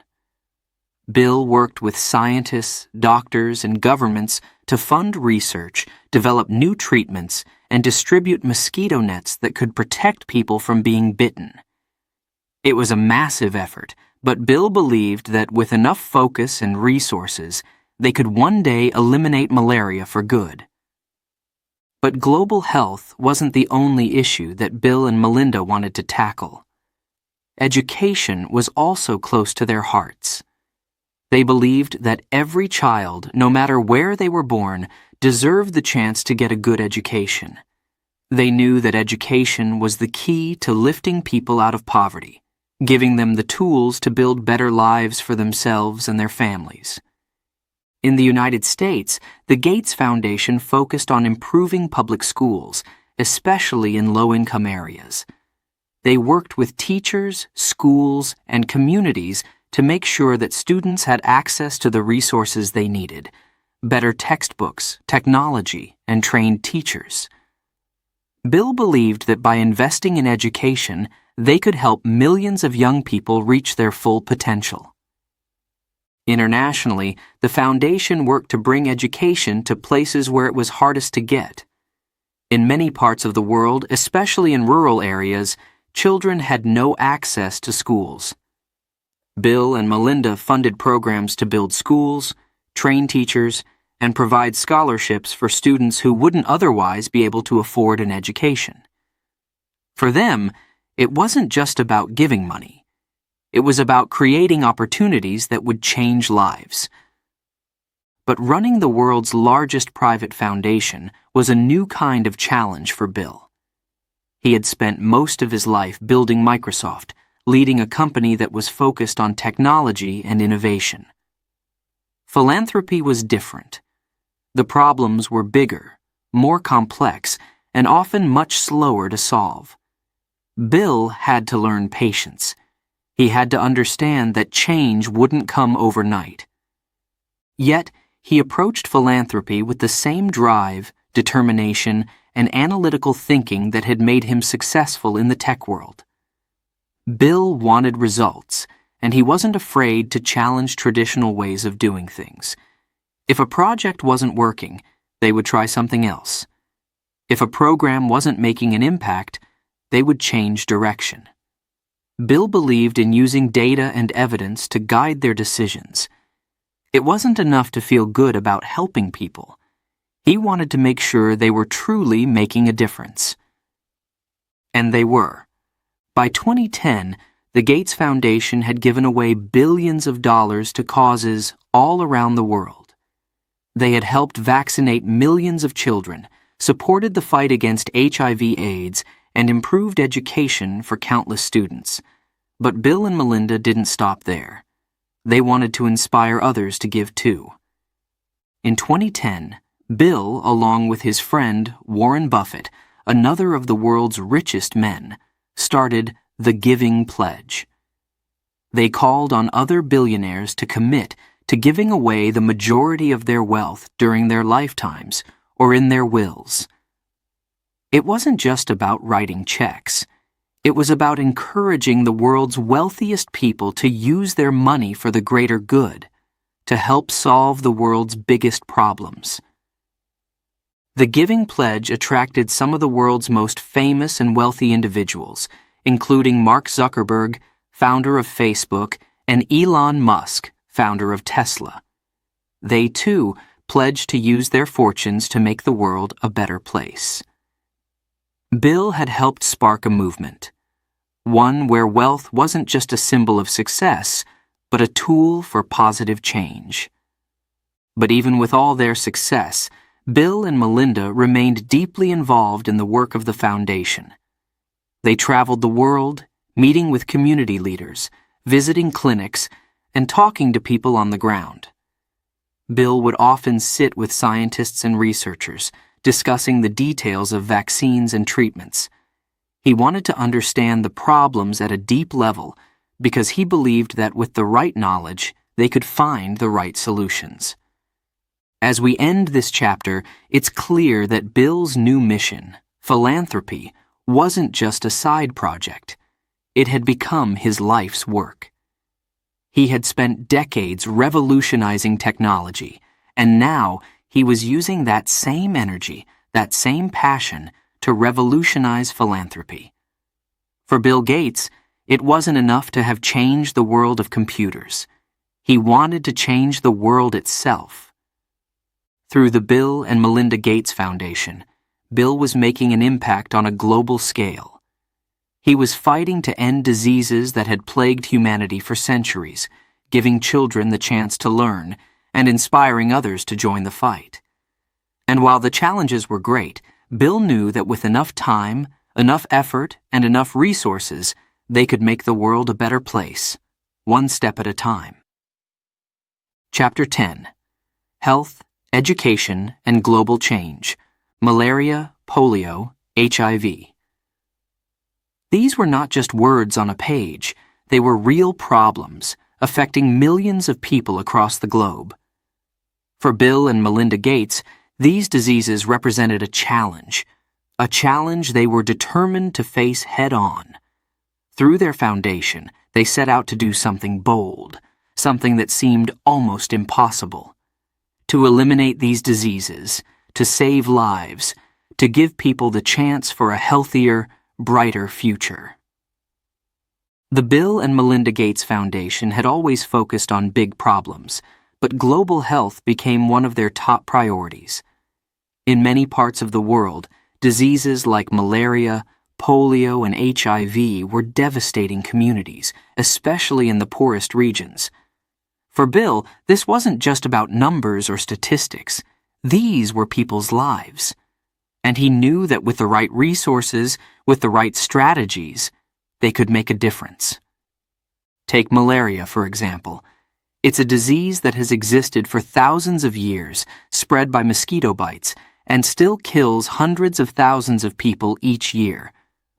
Bill worked with scientists, doctors, and governments to fund research, develop new treatments, and distribute mosquito nets that could protect people from being bitten. It was a massive effort, but Bill believed that with enough focus and resources, they could one day eliminate malaria for good. But global health wasn't the only issue that Bill and Melinda wanted to tackle. Education was also close to their hearts. They believed that every child, no matter where they were born, deserved the chance to get a good education. They knew that education was the key to lifting people out of poverty, giving them the tools to build better lives for themselves and their families. In the United States, the Gates Foundation focused on improving public schools, especially in low-income areas. They worked with teachers, schools, and communities to make sure that students had access to the resources they needed: better textbooks, technology, and trained teachers. Bill believed that by investing in education, they could help millions of young people reach their full potential. Internationally, the foundation worked to bring education to places where it was hardest to get. In many parts of the world, especially in rural areas, children had no access to schools. Bill and Melinda funded programs to build schools, train teachers, and provide scholarships for students who wouldn't otherwise be able to afford an education. For them, it wasn't just about giving money. It was about creating opportunities that would change lives. But running the world's largest private foundation was a new kind of challenge for Bill. He had spent most of his life building Microsoft, leading a company that was focused on technology and innovation. Philanthropy was different. The problems were bigger, more complex, and often much slower to solve. Bill had to learn patience. He had to understand that change wouldn't come overnight. Yet, he approached philanthropy with the same drive, determination, and analytical thinking that had made him successful in the tech world. Bill wanted results, and he wasn't afraid to challenge traditional ways of doing things. If a project wasn't working, they would try something else. If a program wasn't making an impact, they would change direction. Bill believed in using data and evidence to guide their decisions. It wasn't enough to feel good about helping people. He wanted to make sure they were truly making a difference. And they were. By 2010, the Gates Foundation had given away billions of dollars to causes all around the world. They had helped vaccinate millions of children, supported the fight against HIV/AIDS, and improved education for countless students. But Bill and Melinda didn't stop there. They wanted to inspire others to give too. In 2010, Bill, along with his friend Warren Buffett, another of the world's richest men, started the Giving Pledge. They called on other billionaires to commit to giving away the majority of their wealth during their lifetimes or in their wills. It wasn't just about writing checks. It was about encouraging the world's wealthiest people to use their money for the greater good, to help solve the world's biggest problems. The Giving Pledge attracted some of the world's most famous and wealthy individuals, including Mark Zuckerberg, founder of Facebook, and Elon Musk, founder of Tesla. They, too, pledged to use their fortunes to make the world a better place. Bill had helped spark a movement, one where wealth wasn't just a symbol of success, but a tool for positive change. But even with all their success, Bill and Melinda remained deeply involved in the work of the foundation. They traveled the world, meeting with community leaders, visiting clinics, and talking to people on the ground. Bill would often sit with scientists and researchers, discussing the details of vaccines and treatments. He wanted to understand the problems at a deep level because he believed that with the right knowledge, they could find the right solutions. As we end this chapter, it's clear that Bill's new mission, philanthropy, wasn't just a side project. It had become his life's work. He had spent decades revolutionizing technology, and now he was using that same energy, that same passion, to revolutionize philanthropy. For Bill Gates, it wasn't enough to have changed the world of computers. He wanted to change the world itself. Through the Bill and Melinda Gates Foundation, Bill was making an impact on a global scale. He was fighting to end diseases that had plagued humanity for centuries, giving children the chance to learn, and inspiring others to join the fight. And while the challenges were great, Bill knew that with enough time, enough effort, and enough resources, they could make the world a better place, one step at a time. Chapter 10. Health, Education, and Global Change. Malaria, Polio, HIV. These were not just words on a page. They were real problems, affecting millions of people across the globe. For Bill and Melinda Gates, these diseases represented a challenge they were determined to face head-on. Through their foundation, they set out to do something bold, something that seemed almost impossible. To eliminate these diseases, to save lives, to give people the chance for a healthier, brighter future. The Bill and Melinda Gates Foundation had always focused on big problems, but global health became one of their top priorities. In many parts of the world, diseases like malaria, polio, and HIV were devastating communities, especially in the poorest regions. For Bill, this wasn't just about numbers or statistics. These were people's lives. And he knew that with the right resources, with the right strategies, they could make a difference. Take malaria, for example. It's a disease that has existed for thousands of years, spread by mosquito bites, and still kills hundreds of thousands of people each year,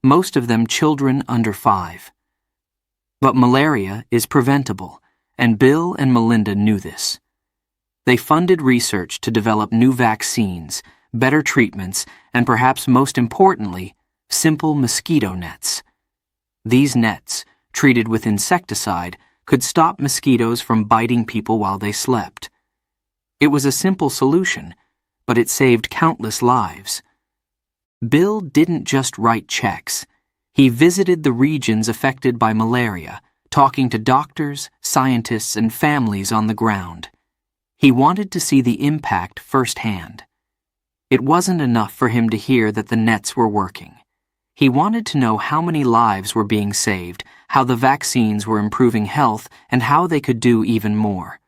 most of them children under 5. But malaria is preventable, and Bill and Melinda knew this. They funded research to develop new vaccines, better treatments, and perhaps most importantly, simple mosquito nets. These nets, treated with insecticide, could stop mosquitoes from biting people while they slept. It was a simple solution, but it saved countless lives. Bill didn't just write checks. He visited the regions affected by malaria, talking to doctors, scientists, and families on the ground. He wanted to see the impact firsthand. It wasn't enough for him to hear that the nets were working. He wanted to know how many lives were being saved, how the vaccines were improving health, and how they could do even more.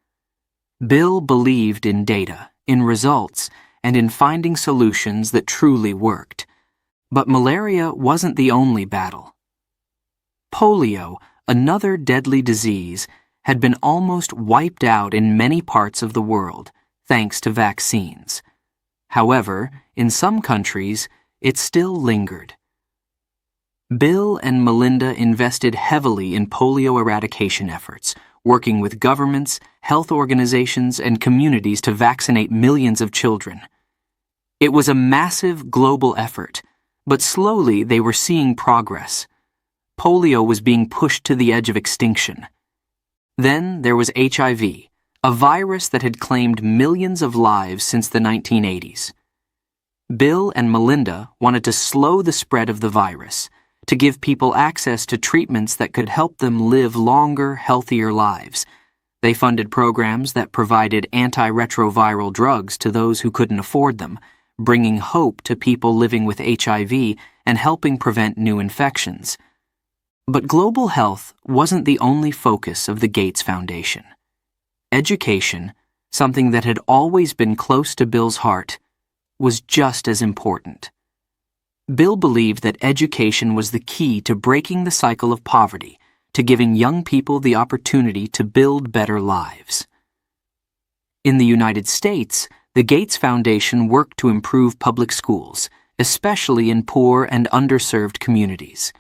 Bill believed in data, in results, and in finding solutions that truly worked. But malaria wasn't the only battle. Polio, another deadly disease, had been almost wiped out in many parts of the world, thanks to vaccines. However, in some countries, it still lingered. Bill and Melinda invested heavily in polio eradication efforts, working with governments, health organizations, and communities to vaccinate millions of children. It was a massive global effort, but slowly they were seeing progress. Polio was being pushed to the edge of extinction. Then there was HIV, a virus that had claimed millions of lives since the 1980s. Bill and Melinda wanted to slow the spread of the virus, to give people access to treatments that could help them live longer, healthier lives. They funded programs that provided antiretroviral drugs to those who couldn't afford them, bringing hope to people living with HIV and helping prevent new infections. But global health wasn't the only focus of the Gates Foundation. Education, something that had always been close to Bill's heart, was just as important. Bill believed that education was the key to breaking the cycle of poverty, to giving young people the opportunity to build better lives. In the United States, the Gates Foundation worked to improve public schools, especially in poor and underserved communities.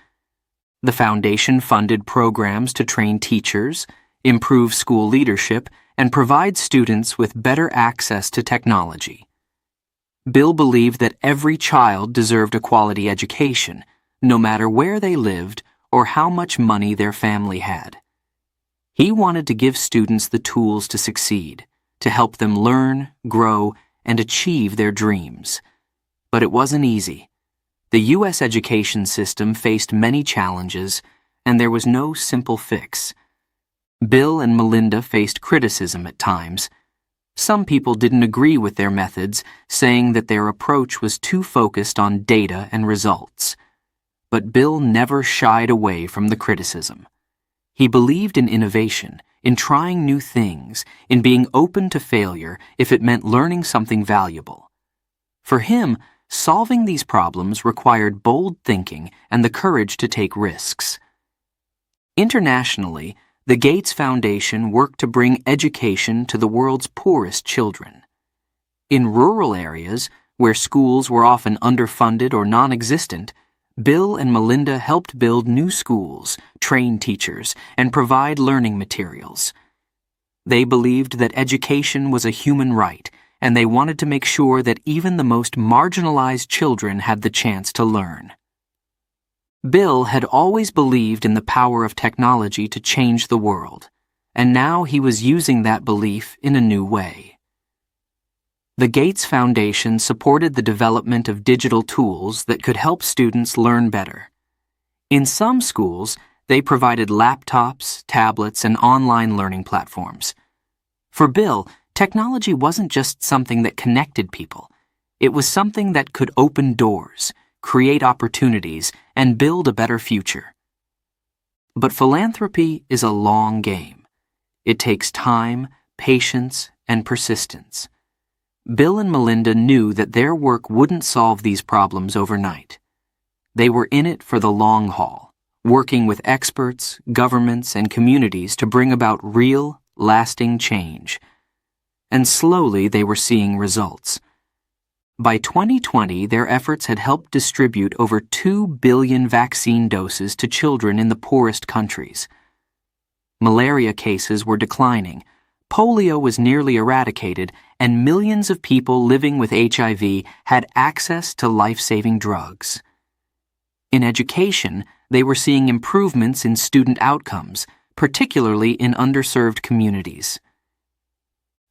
The foundation funded programs to train teachers, improve school leadership, and provide students with better access to technology. Bill believed that every child deserved a quality education, no matter where they lived or how much money their family had. He wanted to give students the tools to succeed, to help them learn, grow, and achieve their dreams. But it wasn't easy. The U.S. education system faced many challenges, and there was no simple fix. Bill and Melinda faced criticism at times. Some people didn't agree with their methods, saying that their approach was too focused on data and results. But Bill never shied away from the criticism. He believed in innovation, in trying new things, in being open to failure if it meant learning something valuable. For him, solving these problems required bold thinking and the courage to take risks. Internationally, the Gates Foundation worked to bring education to the world's poorest children. In rural areas, where schools were often underfunded or non-existent, Bill and Melinda helped build new schools, train teachers, and provide learning materials. They believed that education was a human right, and they wanted to make sure that even the most marginalized children had the chance to learn. Bill had always believed in the power of technology to change the world, and now he was using that belief in a new way. The Gates Foundation supported the development of digital tools that could help students learn better. In some schools, they provided laptops, tablets, and online learning platforms. For Bill, technology wasn't just something that connected people. It was something that could open doors, create opportunities, and build a better future. But philanthropy is a long game. It takes time, patience, and persistence. Bill and Melinda knew that their work wouldn't solve these problems overnight. They were in it for the long haul, working with experts, governments, and communities to bring about real, lasting change. And slowly they were seeing results. By 2020, their efforts had helped distribute over 2 billion vaccine doses to children in the poorest countries. Malaria cases were declining, polio was nearly eradicated, and millions of people living with HIV had access to life-saving drugs. In education, they were seeing improvements in student outcomes, particularly in underserved communities.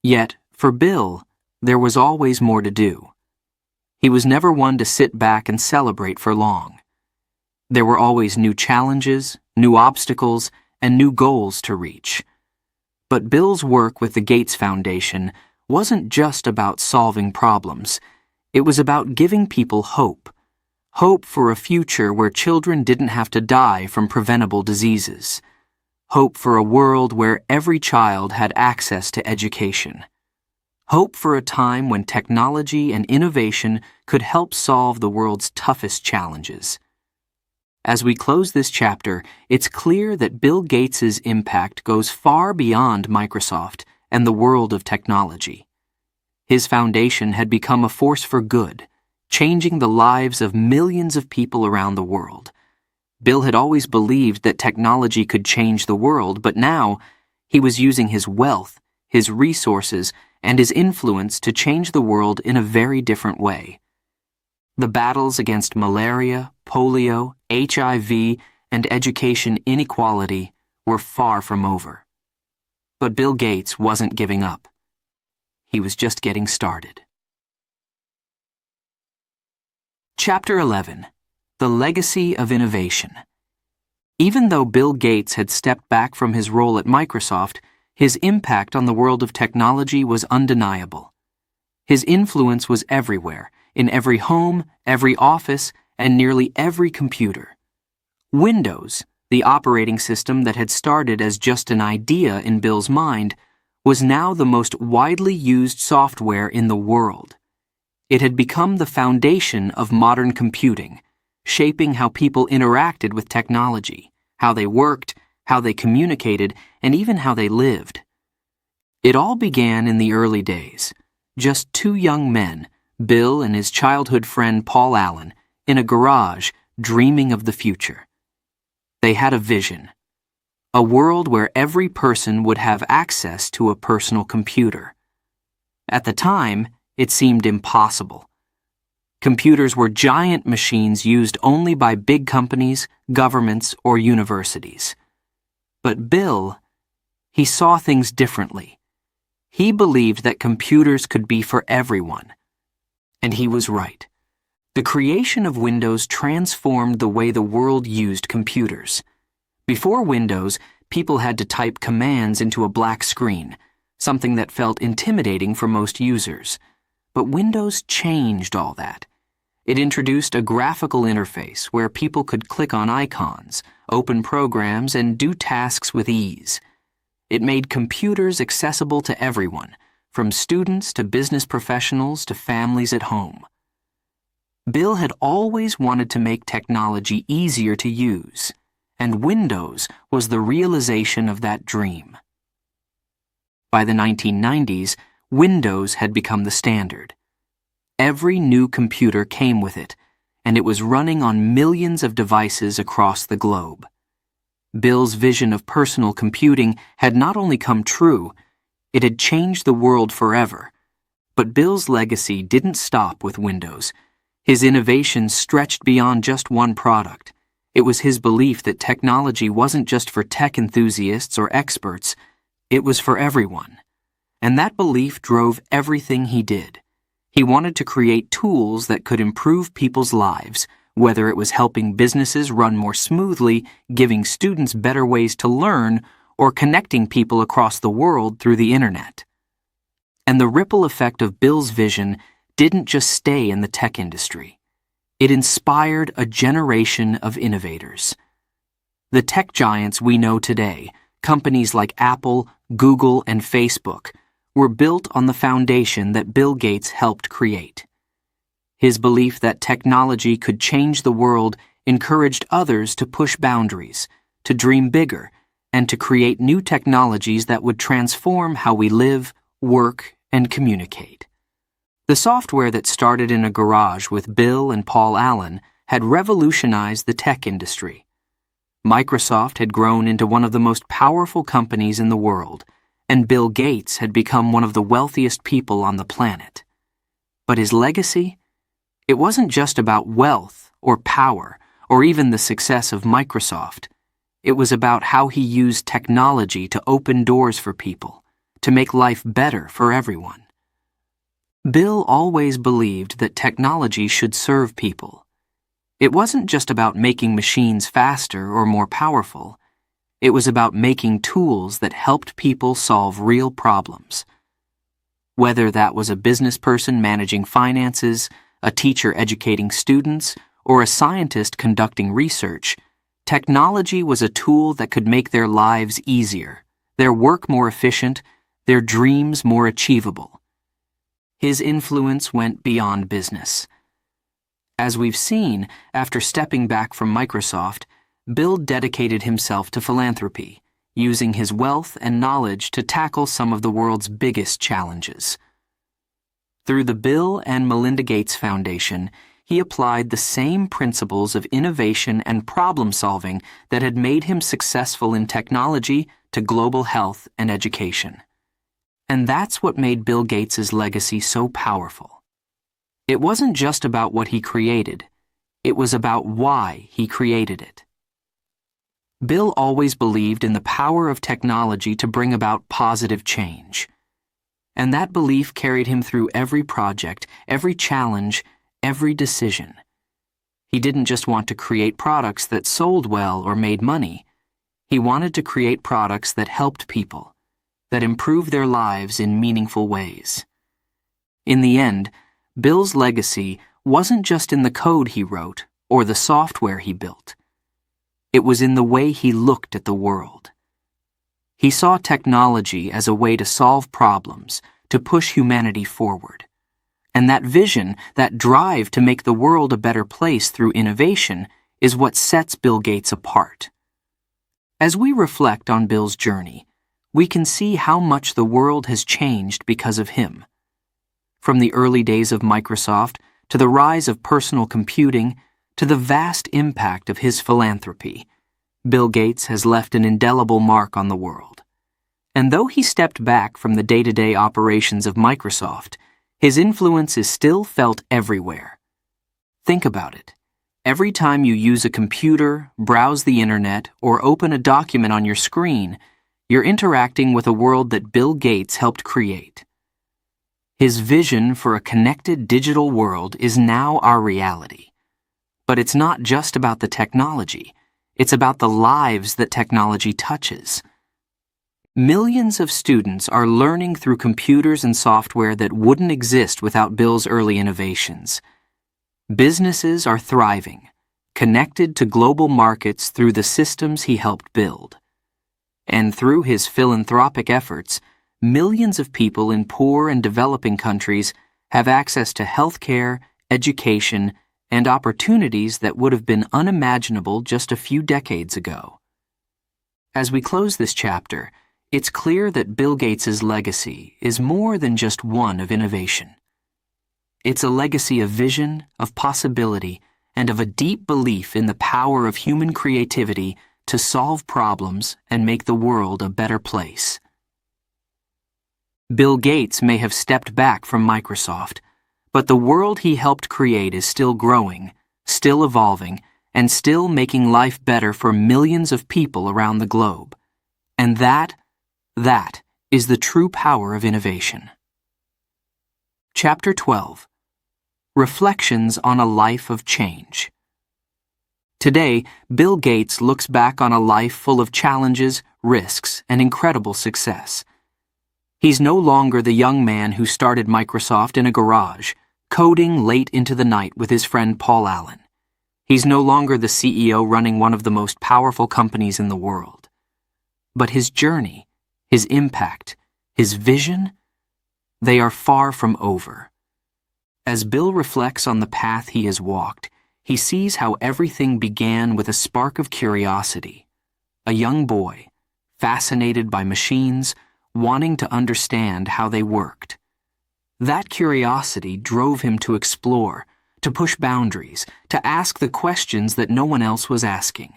Yet, for Bill, there was always more to do. He was never one to sit back and celebrate for long. There were always new challenges, new obstacles, and new goals to reach. But Bill's work with the Gates Foundation wasn't just about solving problems. It was about giving people hope. Hope for a future where children didn't have to die from preventable diseases. Hope for a world where every child had access to education. Hope for a time when technology and innovation could help solve the world's toughest challenges. As we close this chapter, it's clear that Bill Gates' impact goes far beyond Microsoft and the world of technology. His foundation had become a force for good, changing the lives of millions of people around the world. Bill had always believed that technology could change the world, but now he was using his wealth, his resources, and his influence to change the world in a very different way. The battles against malaria, polio, HIV, and education inequality were far from over. But Bill Gates wasn't giving up. He was just getting started. Chapter 11. The Legacy of Innovation. Even though Bill Gates had stepped back from his role at Microsoft, his impact on the world of technology was undeniable. His influence was everywhere, in every home, every office, and nearly every computer. Windows, the operating system that had started as just an idea in Bill's mind, was now the most widely used software in the world. It had become the foundation of modern computing, shaping how people interacted with technology, how they worked, how they communicated, and even how they lived. It all began in the early days, just 2 young men, Bill and his childhood friend Paul Allen, in a garage, dreaming of the future. They had a vision, a world where every person would have access to a personal computer. At the time, it seemed impossible. Computers were giant machines used only by big companies, governments, or universities. But Bill, he saw things differently. He believed that computers could be for everyone. And he was right. The creation of Windows transformed the way the world used computers. Before Windows, people had to type commands into a black screen, something that felt intimidating for most users. But Windows changed all that. It introduced a graphical interface where people could click on icons, open programs, and do tasks with ease. It made computers accessible to everyone, from students to business professionals to families at home. Bill had always wanted to make technology easier to use, and Windows was the realization of that dream. By the 1990s, Windows had become the standard. Every new computer came with it, and it was running on millions of devices across the globe. Bill's vision of personal computing had not only come true, it had changed the world forever. But Bill's legacy didn't stop with Windows. His innovations stretched beyond just one product. It was his belief that technology wasn't just for tech enthusiasts or experts, it was for everyone. And that belief drove everything he did. He wanted to create tools that could improve people's lives, whether it was helping businesses run more smoothly, giving students better ways to learn, or connecting people across the world through the internet. And the ripple effect of Bill's vision didn't just stay in the tech industry. It inspired a generation of innovators. The tech giants we know today, companies like Apple, Google, and Facebook, were built on the foundation that Bill Gates helped create. His belief that technology could change the world encouraged others to push boundaries, to dream bigger, and to create new technologies that would transform how we live, work, and communicate. The software that started in a garage with Bill and Paul Allen had revolutionized the tech industry. Microsoft had grown into one of the most powerful companies in the world, and Bill Gates had become one of the wealthiest people on the planet. But his legacy? It wasn't just about wealth or power or even the success of Microsoft. It was about how he used technology to open doors for people, to make life better for everyone. Bill always believed that technology should serve people. It wasn't just about making machines faster or more powerful. It was about making tools that helped people solve real problems. Whether that was a business person managing finances, a teacher educating students, or a scientist conducting research, technology was a tool that could make their lives easier, their work more efficient, their dreams more achievable. His influence went beyond business. As we've seen, after stepping back from Microsoft, Bill dedicated himself to philanthropy, using his wealth and knowledge to tackle some of the world's biggest challenges. Through the Bill and Melinda Gates Foundation, he applied the same principles of innovation and problem-solving that had made him successful in technology to global health and education. And that's what made Bill Gates' legacy so powerful. It wasn't just about what he created. It was about why he created it. Bill always believed in the power of technology to bring about positive change. And that belief carried him through every project, every challenge, every decision. He didn't just want to create products that sold well or made money. He wanted to create products that helped people, that improved their lives in meaningful ways. In the end, Bill's legacy wasn't just in the code he wrote or the software he built. It was in the way he looked at the world. He saw technology as a way to solve problems, to push humanity forward. And that vision, that drive to make the world a better place through innovation, is what sets Bill Gates apart. As we reflect on Bill's journey, we can see how much the world has changed because of him. From the early days of Microsoft, to the rise of personal computing, to the vast impact of his philanthropy, Bill Gates has left an indelible mark on the world. And though he stepped back from the day-to-day operations of Microsoft, his influence is still felt everywhere. Think about it. Every time you use a computer, browse the internet, or open a document on your screen, you're interacting with a world that Bill Gates helped create. His vision for a connected digital world is now our reality. But it's not just about the technology. It's about the lives that technology touches. Millions of students are learning through computers and software that wouldn't exist without Bill's early innovations. Businesses are thriving, connected to global markets through the systems he helped build. And through his philanthropic efforts, millions of people in poor and developing countries have access to healthcare, education, and opportunities that would have been unimaginable just a few decades ago. As we close this chapter, it's clear that Bill Gates' legacy is more than just one of innovation. It's a legacy of vision, of possibility, and of a deep belief in the power of human creativity to solve problems and make the world a better place. Bill Gates may have stepped back from Microsoft, but the world he helped create is still growing, still evolving, and still making life better for millions of people around the globe. And that is the true power of innovation. Chapter 12. Reflections on a Life of Change. Today, Bill Gates looks back on a life full of challenges, risks, and incredible success. He's no longer the young man who started Microsoft in a garage, coding late into the night with his friend Paul Allen. He's no longer the CEO running one of the most powerful companies in the world. But his journey, his impact, his vision, they are far from over. As Bill reflects on the path he has walked, he sees how everything began with a spark of curiosity. A young boy, fascinated by machines, wanting to understand how they worked. That curiosity drove him to explore, to push boundaries, to ask the questions that no one else was asking.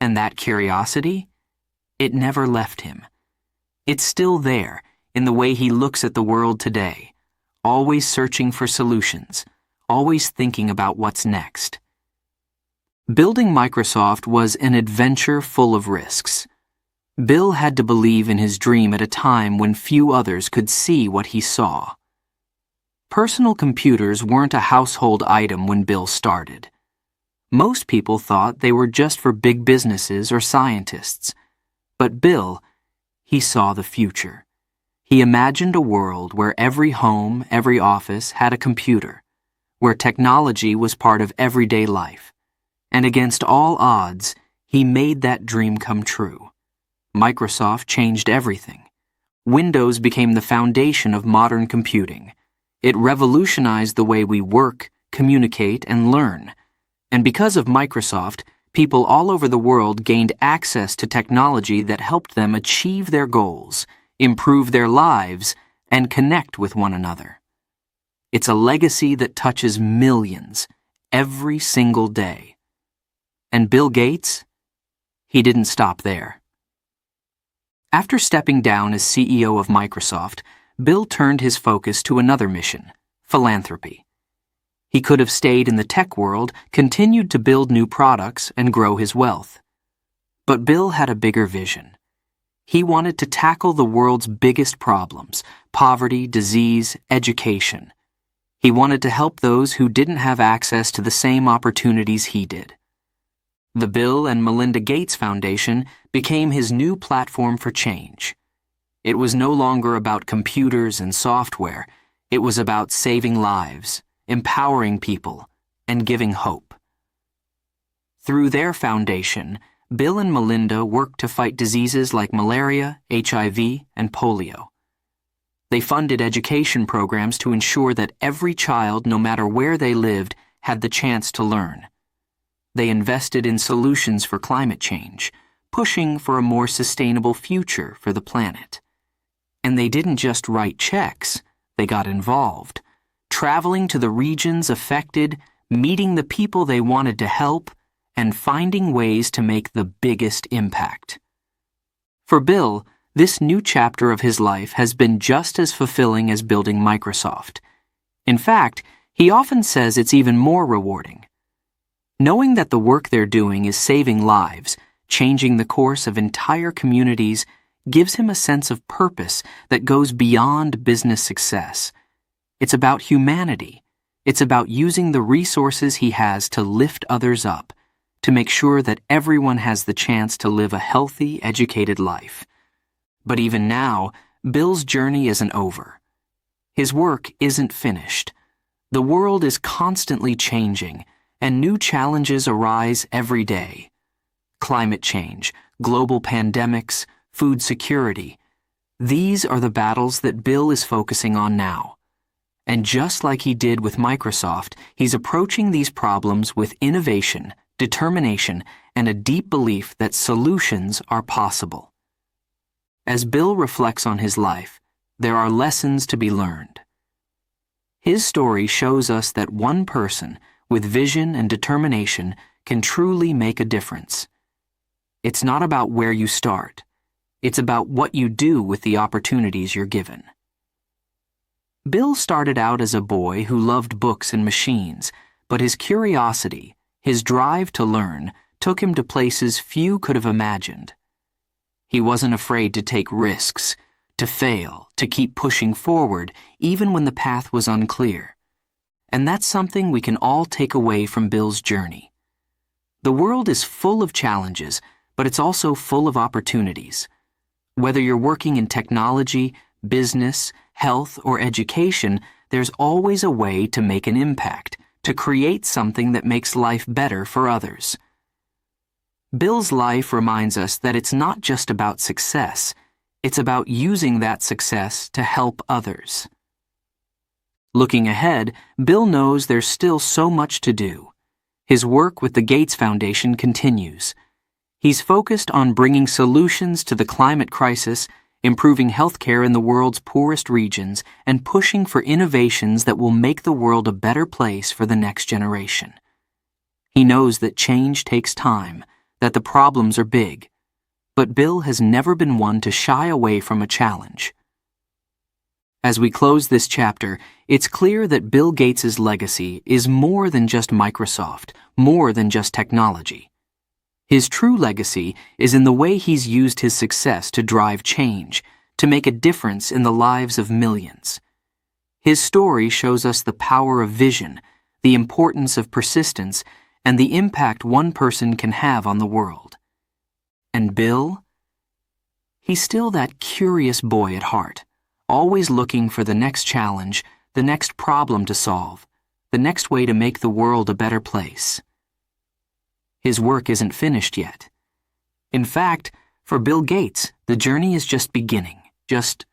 And that curiosity? It never left him. It's still there in the way he looks at the world today, always searching for solutions, always thinking about what's next. Building Microsoft was an adventure full of risks. Bill had to believe in his dream at a time when few others could see what he saw. Personal computers weren't a household item when Bill started. Most people thought they were just for big businesses or scientists. But Bill, he saw the future. He imagined a world where every home, every office had a computer, where technology was part of everyday life. And against all odds, he made that dream come true. Microsoft changed everything. Windows became the foundation of modern computing. It revolutionized the way we work, communicate, and learn. And because of Microsoft, people all over the world gained access to technology that helped them achieve their goals, improve their lives, and connect with one another. It's a legacy that touches millions every single day. And Bill Gates? He didn't stop there. After stepping down as CEO of Microsoft, Bill turned his focus to another mission, philanthropy. He could have stayed in the tech world, continued to build new products, and grow his wealth. But Bill had a bigger vision. He wanted to tackle the world's biggest problems: poverty, disease, education. He wanted to help those who didn't have access to the same opportunities he did. The Bill and Melinda Gates Foundation became his new platform for change. It was no longer about computers and software. It was about saving lives, empowering people, and giving hope. Through their foundation, Bill and Melinda worked to fight diseases like malaria, HIV, and polio. They funded education programs to ensure that every child, no matter where they lived, had the chance to learn. They invested in solutions for climate change, pushing for a more sustainable future for the planet. And they didn't just write checks, they got involved, traveling to the regions affected, meeting the people they wanted to help, and finding ways to make the biggest impact. For Bill, this new chapter of his life has been just as fulfilling as building Microsoft. In fact, he often says it's even more rewarding. Knowing that the work they're doing is saving lives, changing the course of entire communities, gives him a sense of purpose that goes beyond business success. It's about humanity. It's about using the resources he has to lift others up, to make sure that everyone has the chance to live a healthy, educated life. But even now, Bill's journey isn't over. His work isn't finished. The world is constantly changing, and new challenges arise every day. Climate change, global pandemics, food security. These are the battles that Bill is focusing on now. And just like he did with Microsoft, he's approaching these problems with innovation, determination, and a deep belief that solutions are possible. As Bill reflects on his life, there are lessons to be learned. His story shows us that one person, with vision and determination, can truly make a difference. It's not about where you start. It's about what you do with the opportunities you're given. Bill started out as a boy who loved books and machines, but his curiosity, his drive to learn, took him to places few could have imagined. He wasn't afraid to take risks, to fail, to keep pushing forward, even when the path was unclear. And that's something we can all take away from Bill's journey. The world is full of challenges, but it's also full of opportunities. Whether you're working in technology, business, health, or education, there's always a way to make an impact, to create something that makes life better for others. Bill's life reminds us that it's not just about success, it's about using that success to help others. Looking ahead, Bill knows there's still so much to do. His work with the Gates Foundation continues. He's focused on bringing solutions to the climate crisis, improving healthcare in the world's poorest regions, and pushing for innovations that will make the world a better place for the next generation. He knows that change takes time, that the problems are big, but Bill has never been one to shy away from a challenge. As we close this chapter, it's clear that Bill Gates' legacy is more than just Microsoft, more than just technology. His true legacy is in the way he's used his success to drive change, to make a difference in the lives of millions. His story shows us the power of vision, the importance of persistence, and the impact one person can have on the world. And Bill? He's still that curious boy at heart, always looking for the next challenge, the next problem to solve, the next way to make the world a better place. His work isn't finished yet. In fact, for Bill Gates, the journey is just beginning, just